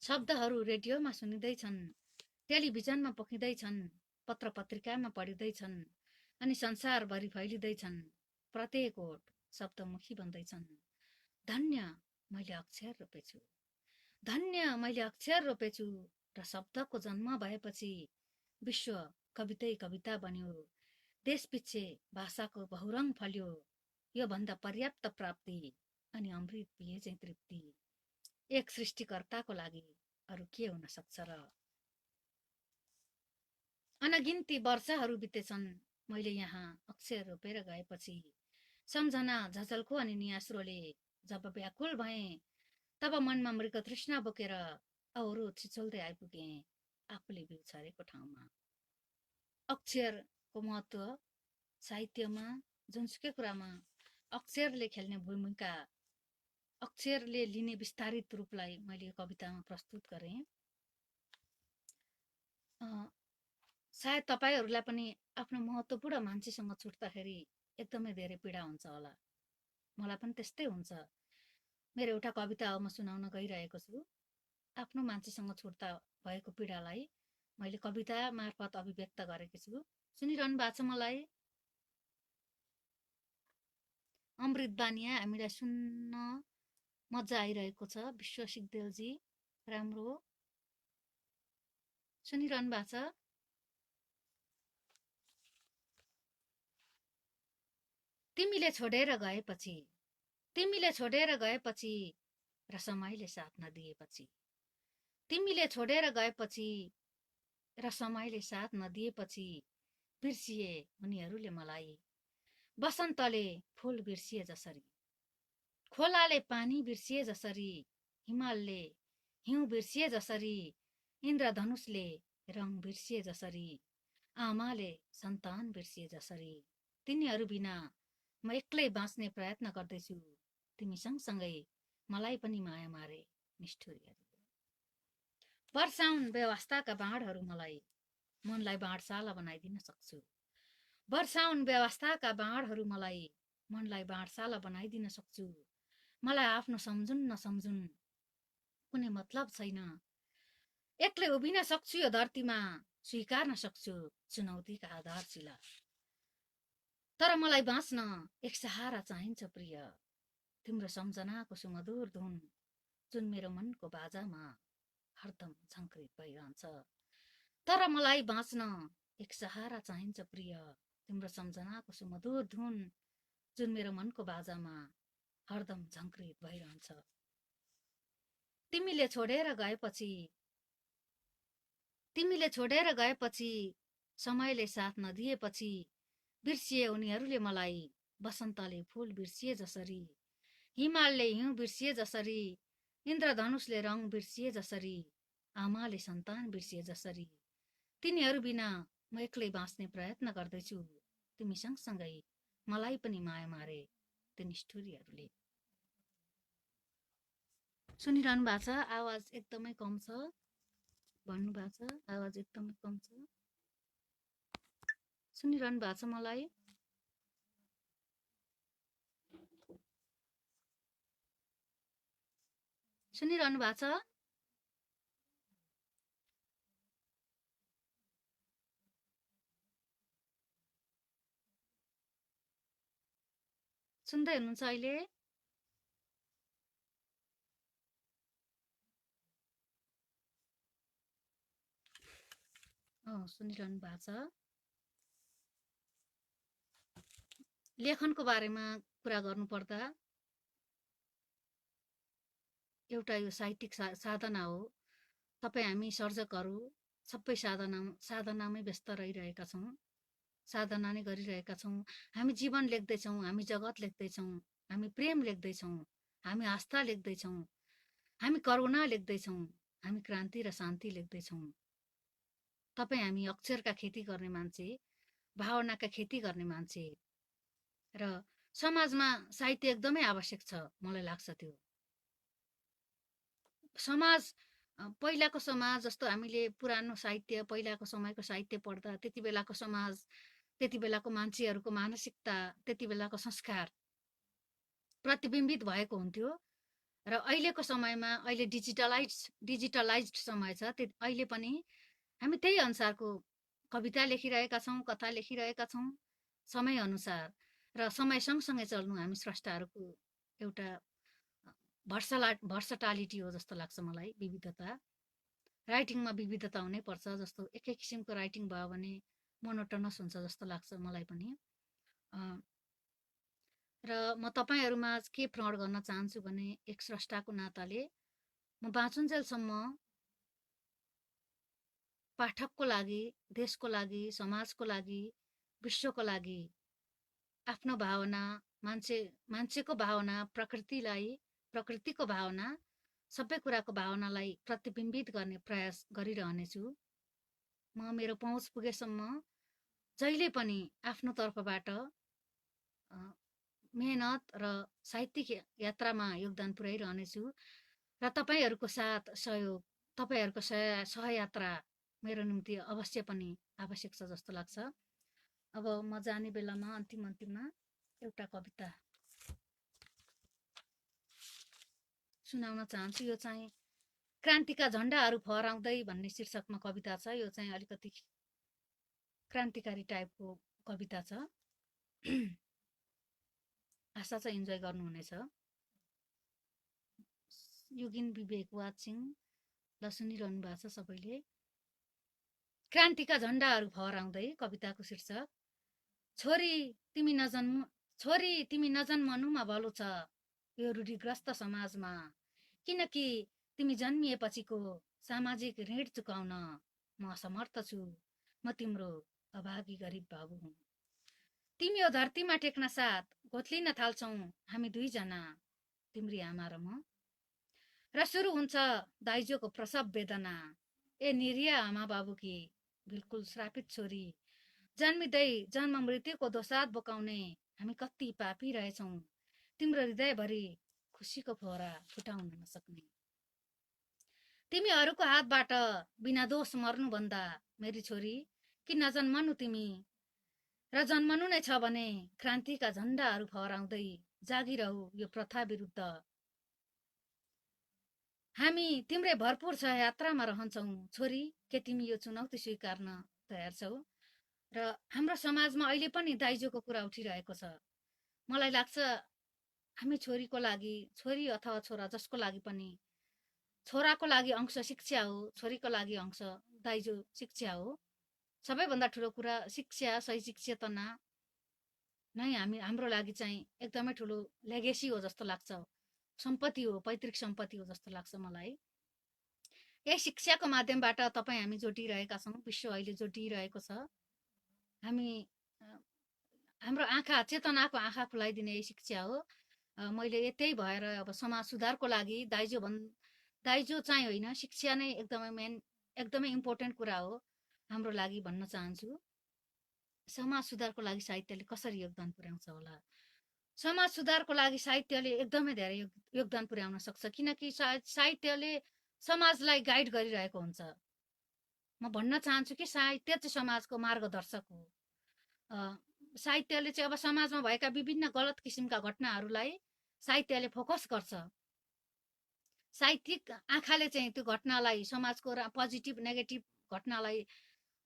शब्दहरू रेडियोमा सुनिँदैछन्, टेलिभिजनमा पोखिँदैछन्, पत्र पत्रिकामा पढिँदैछन् अनि संसारभरि फैलिँदैछन्। प्रत्येक ओठ शब्दमुखी बन्दैछन्। धन्य मैले अक्षर रोपेछु, धन्य मैले अक्षर रोपेछु। र शब्दको जन्म भएपछि विश्व कवितै कविता बन्यो। देशपिच्छे भाषाको बहुरङ फल्यो। यो भन्दा पर्याप्त प्राप्ति अनि अमृत पिए चाहिँ तृप्ति। एक सृष्टिकर्ताको लागि अरु के हुन सक्छ र। अनगिन्ती वर्षहरू बितेछन् मैले यहाँ अक्षर रोपेर गएपछि। सम्झना झझल्को अनि नियास्रोले जब व्याकुल भए, तब मनमा मृग तृष्णा बोकेर अवरोध छिचोल्दै आइपुगे आफूले बिउ छरेको ठाउँमा। अक्षरको महत्व साहित्यमा जुनसुकै कुरामा अक्षरले खेल्ने भूमिका, अक्षरले लिने विस्तारित रूपलाई मैले यो कवितामा प्रस्तुत गरेँ। सायद तपाईहरुलाई पनि आफ्नो महत्त्वपूर्ण मान्छेसँग छुट्दाखेरि एकदमै धेरै पीडा हुन्छ होला। मलाई पनि त्यस्तै हुन्छ। मेरो एउटा कविता हो म सुनाउन गइरहेको छु। आफ्नो मान्छेसँग छुट्दा भएको पीडालाई मैले कविता मार्फत अभिव्यक्त गरेको छु। सुनिरहनु भएको छ मलाई? अमृत बानिया हामीलाई सुन्न मजा आइरहेको छ। विश्व सिग्देलजी राम्रो सुनिरहनु भएको छ? तिमीले छोडेर गएपछि, तिमीले छोडेर गएपछि र समयले साथ नदिएपछि, तिमीले छोडेर गएपछि र समयले साथ नदिएपछि बिर्सिए उनीहरूले मलाई। बसन्तले फूल बिर्सिए जसरी, खोलाले पानी बिर्सिए जसरी, हिमालले हिउँ बिर्सिए जसरी, इन्द्रधनुषले रङ बिर्सिए जसरी, आमाले सन्तान बिर्सिए जसरी, तिनीहरू बिना म एक्लै बाँच्ने प्रयत्न गर्दैछु। तिमी सँगसँगै मलाई पनि माया मारे निष्ठुरीहरू। वर्षाउन व्यवस्थाका बाणहरू मलाई मनलाई बाणशाला बनाइदिन सक्छु। वर्षाउन व्यवस्थाका बाणहरू मलाई मनलाई बाणशाला बनाइदिन सक्छु। मलाई आफ्नो सम्झुन् नसम्झुन् कुनै मतलब छैन। एक्लै उभिन सक्छु यो धरतीमा, स्वीकार्न सक्छु चुनौतीका आधारशिला। तर मलाई बाँच्न एक सहारा चाहिन्छ प्रिय, तिम्रो सम्झनाको सुमधुर धुन जुन मेरो मनको बाजामा हरदम झङ्कृत भइरहन्छ। तर मलाई बाँच्न एक सहारा चाहिन्छ प्रिय, तिम्रो सम्झनाको सुमधुर धुन जुन मेरो मनको बाजामा हरदम झङ्कृत भइरहन्छ। तिमीले छोडेर गएपछि समयले साथ नदिएपछि बिर्सिए उनीहरूले मलाई, बसन्तले फूल बिर्सिए जसरी, हिमालले हिउँ बिर्सिए जसरी, इन्द्रधनुषले रङ बिर्सिए जसरी, आमाले सन्तान बिर्सिए जसरी। तिनीहरू बिना म एक्लै बाँच्ने प्रयत्न गर्दैछु, तिमी सँगसँगै मलाई पनि माया मारे ती निष्ठुरीहरूले। सुनिरहनु भएको छ? आवाज एकदमै कम छ भन्नुभएको छ, आवाज एकदमै कम छ। सुनिरहनु भएको छ मलाई? सुनिरहनु भएको छ? सुन्दै हुनुहुन्छ अहिले? सुनिरहनु भएको छ। लेखनको बारेमा कुरा गर्नुपर्दा एउटा यो साहित्यिक साधना हो। तपाईँ हामी सर्जकहरू सबै साधनामै व्यस्त रहिरहेका छौँ, साधना नै गरिरहेका छौँ। हामी जीवन लेख्दैछौँ, हामी जगत लेख्दैछौँ, हामी प्रेम लेख्दैछौँ, हामी आस्था लेख्दैछौँ, हामी करुणा लेख्दैछौँ, हामी क्रान्ति र शान्ति लेख्दैछौँ। तपाईँ हामी अक्षरका खेती गर्ने मान्छे, भावनाका खेती गर्ने मान्छे, र समाजमा साहित्य एकदमै आवश्यक छ। मलाई लाग्छ त्यो समाज, पहिलाको समाज जस्तो हामीले पुरानो साहित्य, पहिलाको समयको साहित्य पढ्दा त्यति बेलाको समाज, त्यति बेलाको मान्छेहरूको मानसिकता, त्यति बेलाको संस्कार प्रतिबिम्बित भएको हुन्थ्यो। र अहिलेको समयमा, अहिले डिजिटलाइज्ड समय छ, अहिले पनि हामी त्यही अनुसारको कविता लेखिरहेका छौँ, कथा लेखिरहेका छौँ समय अनुसार। र समय सँगसँगै चल्नु हामी स्रष्टाहरूको एउटा भर्सटालिटी हो जस्तो लाग्छ मलाई। विविधता, राइटिङमा विविधता हुनै पर्छ। जस्तो एकै किसिमको राइटिङ भयो भने मोनोटोनस हुन्छ जस्तो लाग्छ मलाई पनि। र म तपाईँहरूमा के प्रण गर्न चाहन्छु भने, एक स्रष्टाको नाताले म बाँचुन्जेलसम्म पाठकको लागि, देशको लागि, समाजको लागि, विश्वको लागि आफ्नो भावना, मान्छेको भावना, प्रकृतिको भावना, सबै कुराको भावनालाई प्रतिबिम्बित गर्ने प्रयास गरिरहनेछु। म मेरो पहुँच पुगेसम्म जहिले पनि आफ्नो तर्फबाट मेहनत र साहित्यिक यात्रामा योगदान पुर्याइरहनेछु। र तपाईँहरूको साथ सहयोग, तपाईँहरूको सहयात्रा मेरो निम्ति अवश्य पनि आवश्यक छ जस्तो लाग्छ। अब म जाने बेलामा अन्तिममा एउटा कविता सुनाउन चाहन्छु। यो चाहिँ क्रान्तिका झन्डाहरू फहराउँदै भन्ने शीर्षकमा कविता छ। यो चाहिँ अलिकति क्रान्तिकारी टाइपको कविता छ। आशा चाहिँ इन्जोय गर्नुहुनेछ। युगिन विवेक वाचिङ ल, सुनिरहनु भएको छ सबैले। क्रान्तिका झन्डाहरू फहराउँदै कविताको शीर्षक, छोरी तिमी नजन्मनुमा भलो छ यो रूढिग्रस्त समाजमा, किनकि तिमी जन्मिएपछिको सामाजिक ऋण चुकाउन म असमर्थ छु। म तिम्रो अभागी गरिब बाबु हुँ। तिमी यो धरतीमा टेक्न साथ गोथलिन थाल्छौँ हामी दुईजना, तिम्री आमा र म। र सुरु हुन्छ दाइजोको प्रसव वेदना। ए निरीह आमा बाबुकी बिल्कुल श्रापित छोरी, जन्मिँदै जन्म मृत्युको दोसाद बोकाउने हामी कति पापी रहेछौँ, तिम्रो हृदयभरि खुसीको फोहरा फुटाउन नसक्ने। तिमीहरूको हातबाट बिना दोष मर्नुभन्दा मेरी छोरी कि नजन्मनु तिमी, र जन्मनु नै छ भने क्रान्तिका झन्डाहरू फहराउँदै जागिरहु यो प्रथा विरुद्ध। हामी तिम्रै भरपूर छ यात्रामा रहन्छौँ छोरी, के तिमी यो चुनौती स्वीकार्न तयार छौ? र हाम्रो समाजमा अहिले पनि दाइजोको कुरा उठिरहेको छ। मलाई लाग्छ हामी छोरीको लागि, छोरी अथवा छोरा जसको लागि पनि, छोराको लागि अंश शिक्षा हो, छोरीको लागि अंश दाइजो शिक्षा हो। सबैभन्दा ठुलो कुरा शिक्षा, शैक्षिक चेतना नै हाम्रो लागि चाहिँ एकदमै ठुलो लेगेसी हो जस्तो लाग्छ। सम्पत्ति हो, पैतृक सम्पत्ति हो जस्तो लाग्छ मलाई। यही शिक्षाको माध्यमबाट हामी जोडिरहेका छौँ, विश्व अहिले जोडिरहेको छ। हामी हाम्रो आँखा, चेतनाको आँखा खुलाइदिने यही शिक्षा हो। मैले त्यही भएर अब समाज सुधारको लागि दाइजो चाहिँ होइन, शिक्षा नै एकदमै मेन, एकदमै इम्पोर्टेन्ट कुरा हो हाम्रो लागि भन्न चाहन्छु। समाज सुधारको लागि साहित्यले कसरी योगदान पुर्याउँछ होला? समाज सुधारको लागि साहित्यले एकदमै धेरै योगदान पुर्याउन सक्छ, किनकि साहित्यले समाजलाई गाइड गरिरहेको हुन्छ। म भन्न चाहन्छु कि साहित्य चाहिँ समाजको मार्गदर्शक हो। साहित्यले चाहिँ अब समाजमा भएका विभिन्न गलत किसिमका घटनाहरूलाई साहित्यले फोकस गर्छ। साहित्यिक आँखाले चाहिँ त्यो घटनालाई, समाजको पोजिटिभ नेगेटिभ घटनालाई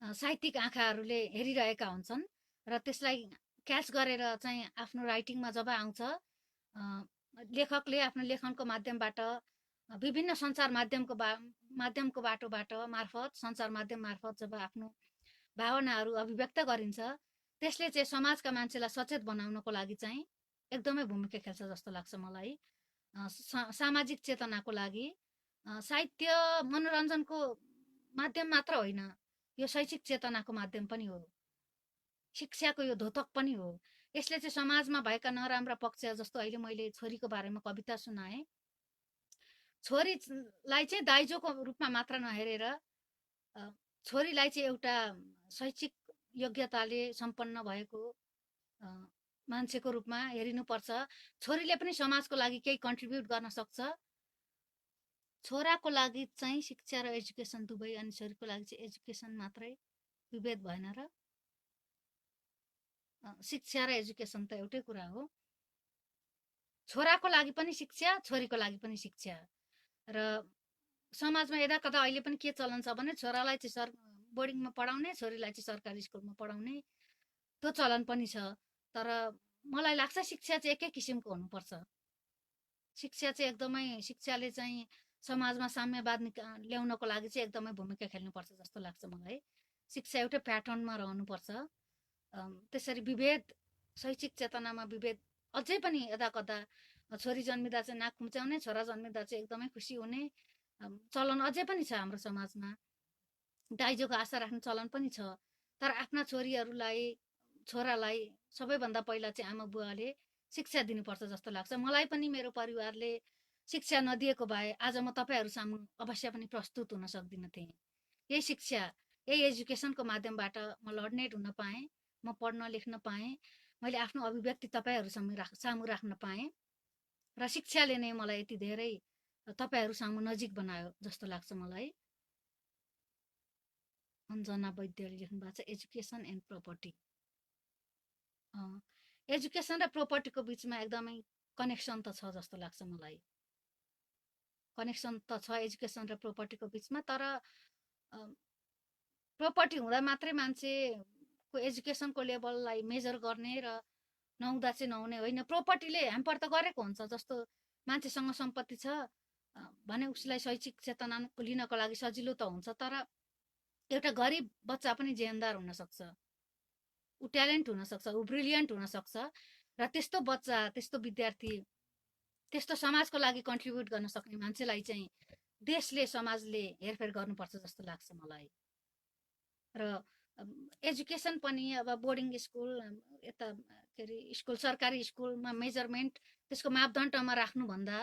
साहित्यिक आँखाहरूले हेरिरहेका हुन्छन् र त्यसलाई क्याच गरेर चाहिँ आफ्नो राइटिङमा जब आउँछ, लेखकले आफ्नो लेखनको माध्यमबाट विभिन्न सञ्चार माध्यमको बाटोबाट मार्फत, सञ्चार माध्यम मार्फत जब आफ्नो भावनाहरू अभिव्यक्त गरिन्छ, त्यसले चाहिँ समाजका मान्छेलाई सचेत बनाउनको लागि चाहिँ एकदमै भूमिका खेल्छ जस्तो लाग्छ मलाई। सामाजिक चेतनाको लागि साहित्य मनोरञ्जनको माध्यम मात्र होइन, यो शैक्षिक चेतनाको माध्यम पनि हो, शिक्षाको यो द्योतक पनि हो। यसले चाहिँ समाजमा भएका नराम्रा पक्ष, जस्तो अहिले मैले छोरीको बारेमा कविता सुनाएँ, छोरीलाई चाहिँ दाइजोको रूपमा मात्र नहेरेर छोरीलाई चाहिँ एउटा शैक्षिक योग्यताले सम्पन्न भएको मान्छेको रूपमा हेरिनुपर्छ। छोरीले पनि समाजको लागि केही कन्ट्रिब्युट गर्न सक्छ। छोराको लागि चाहिँ शिक्षा र एजुकेसन दुवै, अनि छोरीको लागि चाहिँ एजुकेसन मात्रै, विभेद भएन र शिक्षा र एजुकेसन त एउटै कुरा हो। छोराको लागि पनि शिक्षा, छोरीको लागि पनि शिक्षा। र समाजमा यदा कदा अहिले पनि के चलन छ भने छोरालाई चाहिँ बोर्डिङमा पढाउने, छोरीलाई चाहिँ सरकारी स्कुलमा पढाउने, त्यो चलन पनि छ। तर मलाई लाग्छ शिक्षा चाहिँ एकै किसिमको हुनुपर्छ। शिक्षा चाहिँ एकदमै, शिक्षाले चाहिँ समाजमा साम्यवाद ल्याउनको लागि चाहिँ एकदमै भूमिका खेल्नुपर्छ जस्तो लाग्छ मलाई। शिक्षा एउटै प्याटर्नमा रहनुपर्छ। त्यसरी विभेद, शैक्षिक चेतनामा विभेद अझै पनि यदा कदा, छोरी जन्मिँदा चाहिँ नाक खुम्च्याउने, छोरा जन्मिँदा चाहिँ एकदमै खुसी हुने चलन अझै पनि छ हाम्रो समाजमा। दाइजोको आशा राख्ने चलन पनि छ। तर आफ्ना छोरीहरूलाई, छोरालाई सबैभन्दा पहिला चाहिँ आमा बुवाले शिक्षा दिनुपर्छ जस्तो लाग्छ मलाई पनि। मेरो परिवारले शिक्षा नदिएको भए आज म तपाईँहरू सामु अवश्य पनि प्रस्तुत हुन सक्दिनँ थिएँ। यही शिक्षा, यही एजुकेसनको माध्यमबाट म लड्नेट हुन पाएँ, म पढ्न लेख्न पाएँ, मैले आफ्नो अभिव्यक्ति तपाईँहरू सामु राख्न पाएँ। र शिक्षाले नै मलाई यति धेरै तपाईँहरू सामु नजिक बनायो जस्तो लाग्छ मलाई। अञ्जना वैद्यले लेख्नु भएको छ एजुकेसन एन्ड प्रपर्टी। एजुकेसन र प्रपर्टीको बिचमा एकदमै कनेक्सन त छ जस्तो लाग्छ मलाई। कनेक्सन त छ एजुकेसन र प्रपर्टीको बिचमा, तर प्रपर्टी हुँदा मात्रै मान्छेको एजुकेसनको लेभललाई मेजर गर्ने र नहुँदा चाहिँ नहुने होइन। प्रपर्टीले ह्याम्पर त गरेको हुन्छ। जस्तो मान्छेसँग सम्पत्ति छ भने उसलाई शैक्षिक चेतना लिनको लागि सजिलो त हुन्छ, तर एउटा गरिब बच्चा पनि जेनदार हुनसक्छ, ऊ ट्यालेन्ट हुनसक्छ, ऊ ब्रिलियन्ट हुनसक्छ। र त्यस्तो बच्चा, त्यस्तो विद्यार्थी, त्यस्तो समाजको लागि कन्ट्रिब्युट गर्न सक्ने मान्छेलाई चाहिँ देशले, समाजले हेरफेर गर्नुपर्छ जस्तो लाग्छ मलाई। र एजुकेसन पनि अब बोर्डिङ स्कुल, यता के अरे स्कुल, सरकारी स्कुलमा मेजरमेन्ट, त्यसको मापदण्डमा राख्नुभन्दा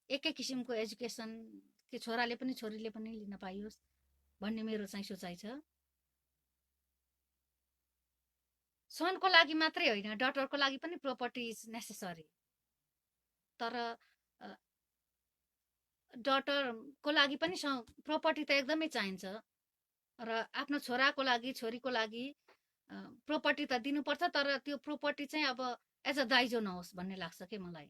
एकै किसिमको एजुकेसन कि छोराले पनि छोरीले पनि लिन पाइयोस् भन्ने मेरो चाहिँ सोचाइ छ। सनको लागि मात्रै होइन, डटरको लागि पनि प्रपर्टी इज नेसेसरी। तर डटरको लागि पनि प्रपर्टी त एकदमै चाहिन्छ। र आफ्नो छोराको लागि, छोरीको लागि प्रपर्टी त दिनुपर्छ, तर त्यो प्रपर्टी चाहिँ अब एज अ दाइजो नहोस् भन्ने लाग्छ कि मलाई।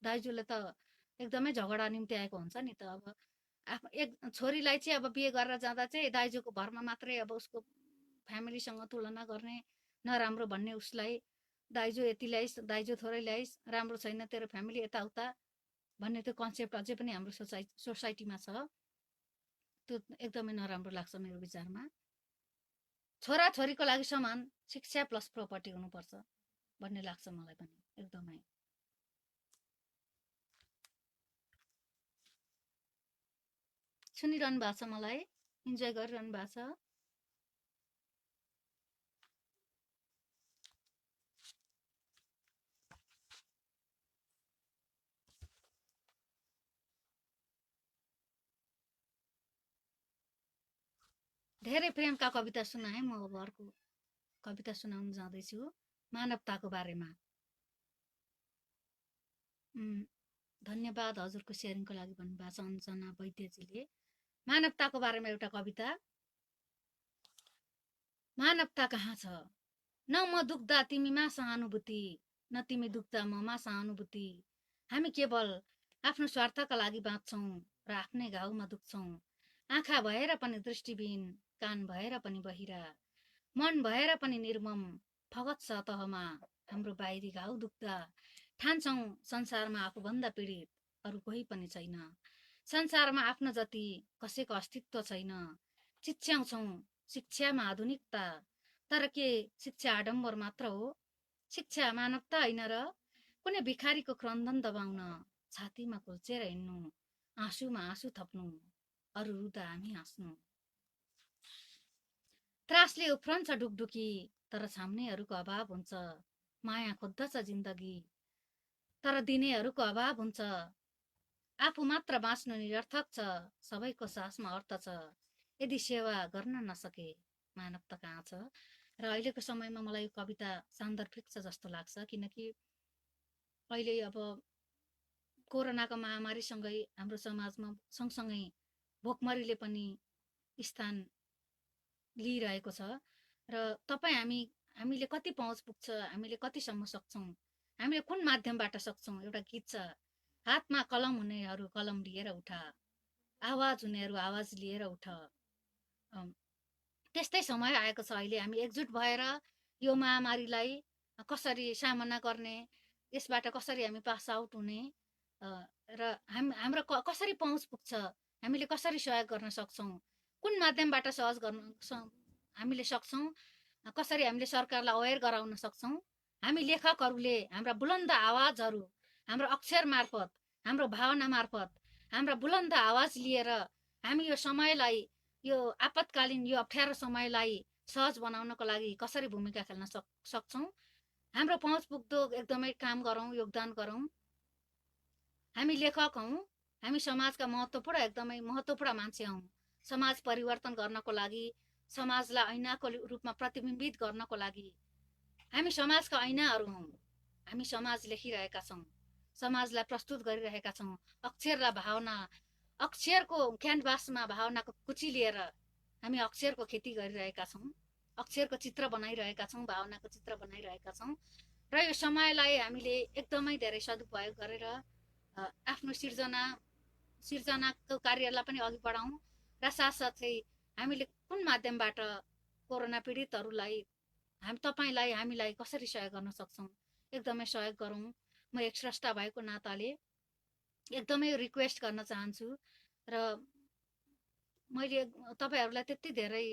दाइजोले त एकदमै झगडा निम्ति आएको हुन्छ नि त। अब एक छोरीलाई चाहिँ अब बिहे गरेर जाँदा चाहिँ दाइजोको भरमा मात्रै अब उसको फ्यामिलीसँग तुलना गर्ने नराम्रो भन्ने, उसलाई दाइजो यति ल्याइस्, दाइजो थोरै ल्याइस्, राम्रो छैन तेरो फ्यामिली, यताउता भन्ने त्यो कन्सेप्ट अझै पनि हाम्रो सोसाइटीमा छ। त्यो एकदमै नराम्रो लाग्छ मेरो विचारमा। छोराछोरीको लागि समान शिक्षा प्लस प्रोपर्टी हुनुपर्छ भन्ने लाग्छ मलाई पनि एकदमै। सुनिरहनु भएको छ मलाई, इन्जोय गरिरहनु भएको छ। धेरै प्रेमका कविता सुनाएँ, म अब अर्को कविता सुनाउन जाँदैछु मानवताको बारेमा। धन्यवाद हजुरको सेयरिङको लागि भन्नुभएको छ अञ्जना वैद्यजीले। मानवताको बारेमा एउटा कविता। मानवता कहाँ छ? न म दुख्दा तिमीमा सहानुभूति, न तिमी दुख्दा ममा सहानुभूति। हामी केवल आफ्नो स्वार्थका लागि बाँच्छौँ र आफ्नै घाउमा दुख्छौँ। आँखा भएर पनि दृष्टिबिन, कान भएर पनि बहिरा, मन भएर पनि निर्मम, फगत छ तहमा हाम्रो बाहिरी घाउ दुख्दा। ठान्छौँ संसारमा आफूभन्दा पीडित अरू कोही पनि छैन। संसारमा आफ्नो जति कसैको अस्तित्व छैन। चिच्याउँछौँ शिक्षामा आधुनिकता, तर के शिक्षा आडम्बर मात्र हो? शिक्षा मानवता होइन र? कुनै भिखारीको क्रन्दन दबाउन छातीमा कुल्चेर हिँड्नु, आँसुमा आँसु थप्नु, अरू रुँदा हामी हाँस्नु। त्रासले उफ्रन्छ ढुकढुकी, तर छाम्नेहरूको अभाव हुन्छ। माया खोज्दछ जिन्दगी, तर दिनेहरूको अभाव हुन्छ। आफू मात्र बाँच्नु निरर्थक छ, सबैको सासमा अर्थ छ। यदि सेवा गर्न नसके मानवता कहाँ छ? र अहिलेको समयमा मलाई यो कविता सान्दर्भिक छ जस्तो लाग्छ, किनकि अहिले अब कोरोनाको महामारीसँगै हाम्रो समाजमा सँगसँगै भोकमरीले पनि स्थान लिइरहेको छ। र हामीले कति पहुँच पुग्छ, हामीले कतिसम्म सक्छौँ, हामीले कुन माध्यमबाट सक्छौँ? एउटा गीत छ, हातमा कलम हुनेहरू कलम लिएर उठ, आवाज हुनेहरू आवाज लिएर उठ। त्यस्तै समय आएको छ अहिले। हामी एकजुट भएर यो महामारीलाई कसरी सामना गर्ने, यसबाट कसरी हामी पास आउट हुने, र हाम्रो कसरी पहुँच पुग्छ, हामीले कसरी सहयोग गर्न सक्छौँ, कुन माध्यमबाट सहज गर्न हामीले सक्छौँ, कसरी हामीले सरकारलाई अवेर गराउन सक्छौँ। हामी लेखकहरूले हाम्रा बुलन्द आवाजहरू, हाम्रो अक्षर मार्फत, हाम्रो भावना मार्फत, हाम्रा बुलन्द आवाज लिएर हामी यो समयलाई, यो आपतकालीन यो अप्ठ्यारो समयलाई सहज बनाउनको लागि कसरी भूमिका खेल्न सक्छौँ? हाम्रो पहुँच पुग्दो एकदमै काम गरौँ, योगदान गरौँ। हामी लेखक हौँ, हामी समाजका एकदमै महत्त्वपूर्ण मान्छे हौँ। समाज परिवर्तन गर्नको लागि, समाजलाई ऐनाको रूपमा प्रतिबिम्बित गर्नको लागि हामी समाजका ऐनाहरू हौँ। हामी समाज लेखिरहेका छौँ, समाजलाई प्रस्तुत गरिरहेका छौँ। अक्षरलाई भावना, अक्षरको क्यानभासमा भावनाको कुची लिएर हामी अक्षरको खेती गरिरहेका छौँ, अक्षरको चित्र बनाइरहेका छौँ, भावनाको चित्र बनाइरहेका छौँ। र यो समयलाई हामीले एकदमै धेरै सदुपयोग गरेर आफ्नो सिर्जनाको कार्यलाई पनि अघि बढाउँ, र साथसाथै हामीले कुन माध्यमबाट कोरोना पीडितहरूलाई, हामीलाई कसरी सहयोग गर्न सक्छौँ, एकदमै सहयोग गरौँ। म एक स्रष्टा भएको नाताले एकदमै रिक्वेस्ट गर्न चाहन्छु। र मैले तपाईँहरूलाई त्यति धेरै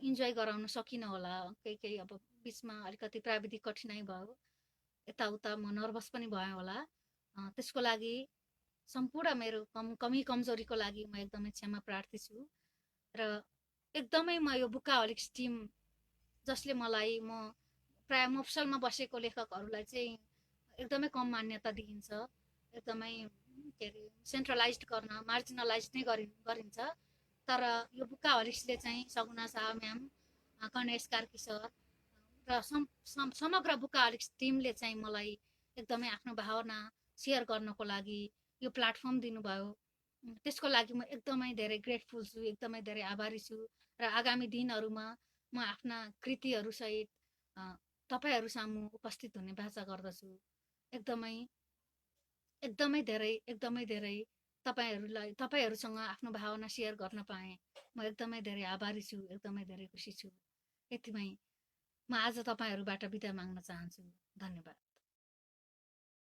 इन्जोय गराउन सकिनँ होला, केही अब बिचमा अलिकति प्राविधिक कठिनाइ भयो, यताउता म नर्भस पनि भएँ होला। त्यसको लागि सम्पूर्ण मेरो कमी कमजोरीको लागि म एकदमै क्षमा प्रार्थी छु। र एकदमै म यो बुकाहोलिक्स टिम, जसले मलाई, म प्राय मोफसलमा बसेको लेखकहरूलाई चाहिँ एकदमै कम मान्यता दिइन्छ, एकदमै के अरे सेन्ट्रलाइज गर्न, मार्जिनलाइज नै गरिन्छ। तर यो बुकाहोलिक्सले चाहिँ सगुना शाह म्याम, गणेश कार्की सर र समग्र बुकाहोलिक्स टिमले चाहिँ मलाई एकदमै आफ्नो भावना सेयर गर्नको लागि यो प्लेटफर्म दिनुभयो। त्यसको लागि म एकदमै धेरै ग्रेटफुल छु, एकदमै धेरै आभारी छु। र आगामी दिनहरूमा म आफ्ना कृतिहरूसहित तपाईँहरू सामु उपस्थित हुने बाचा गर्दछु। एकदमै एकदमै धेरै तपाईहरुसँग आफ्नो भावना शेयर गर्न पाएँ। म एकदमै धेरै आभारी छु, एकदमै धेरै खुसी छु। यतिमै म आज तपाईहरुबाट बिदा माग्न चाहन्छु। धन्यवाद।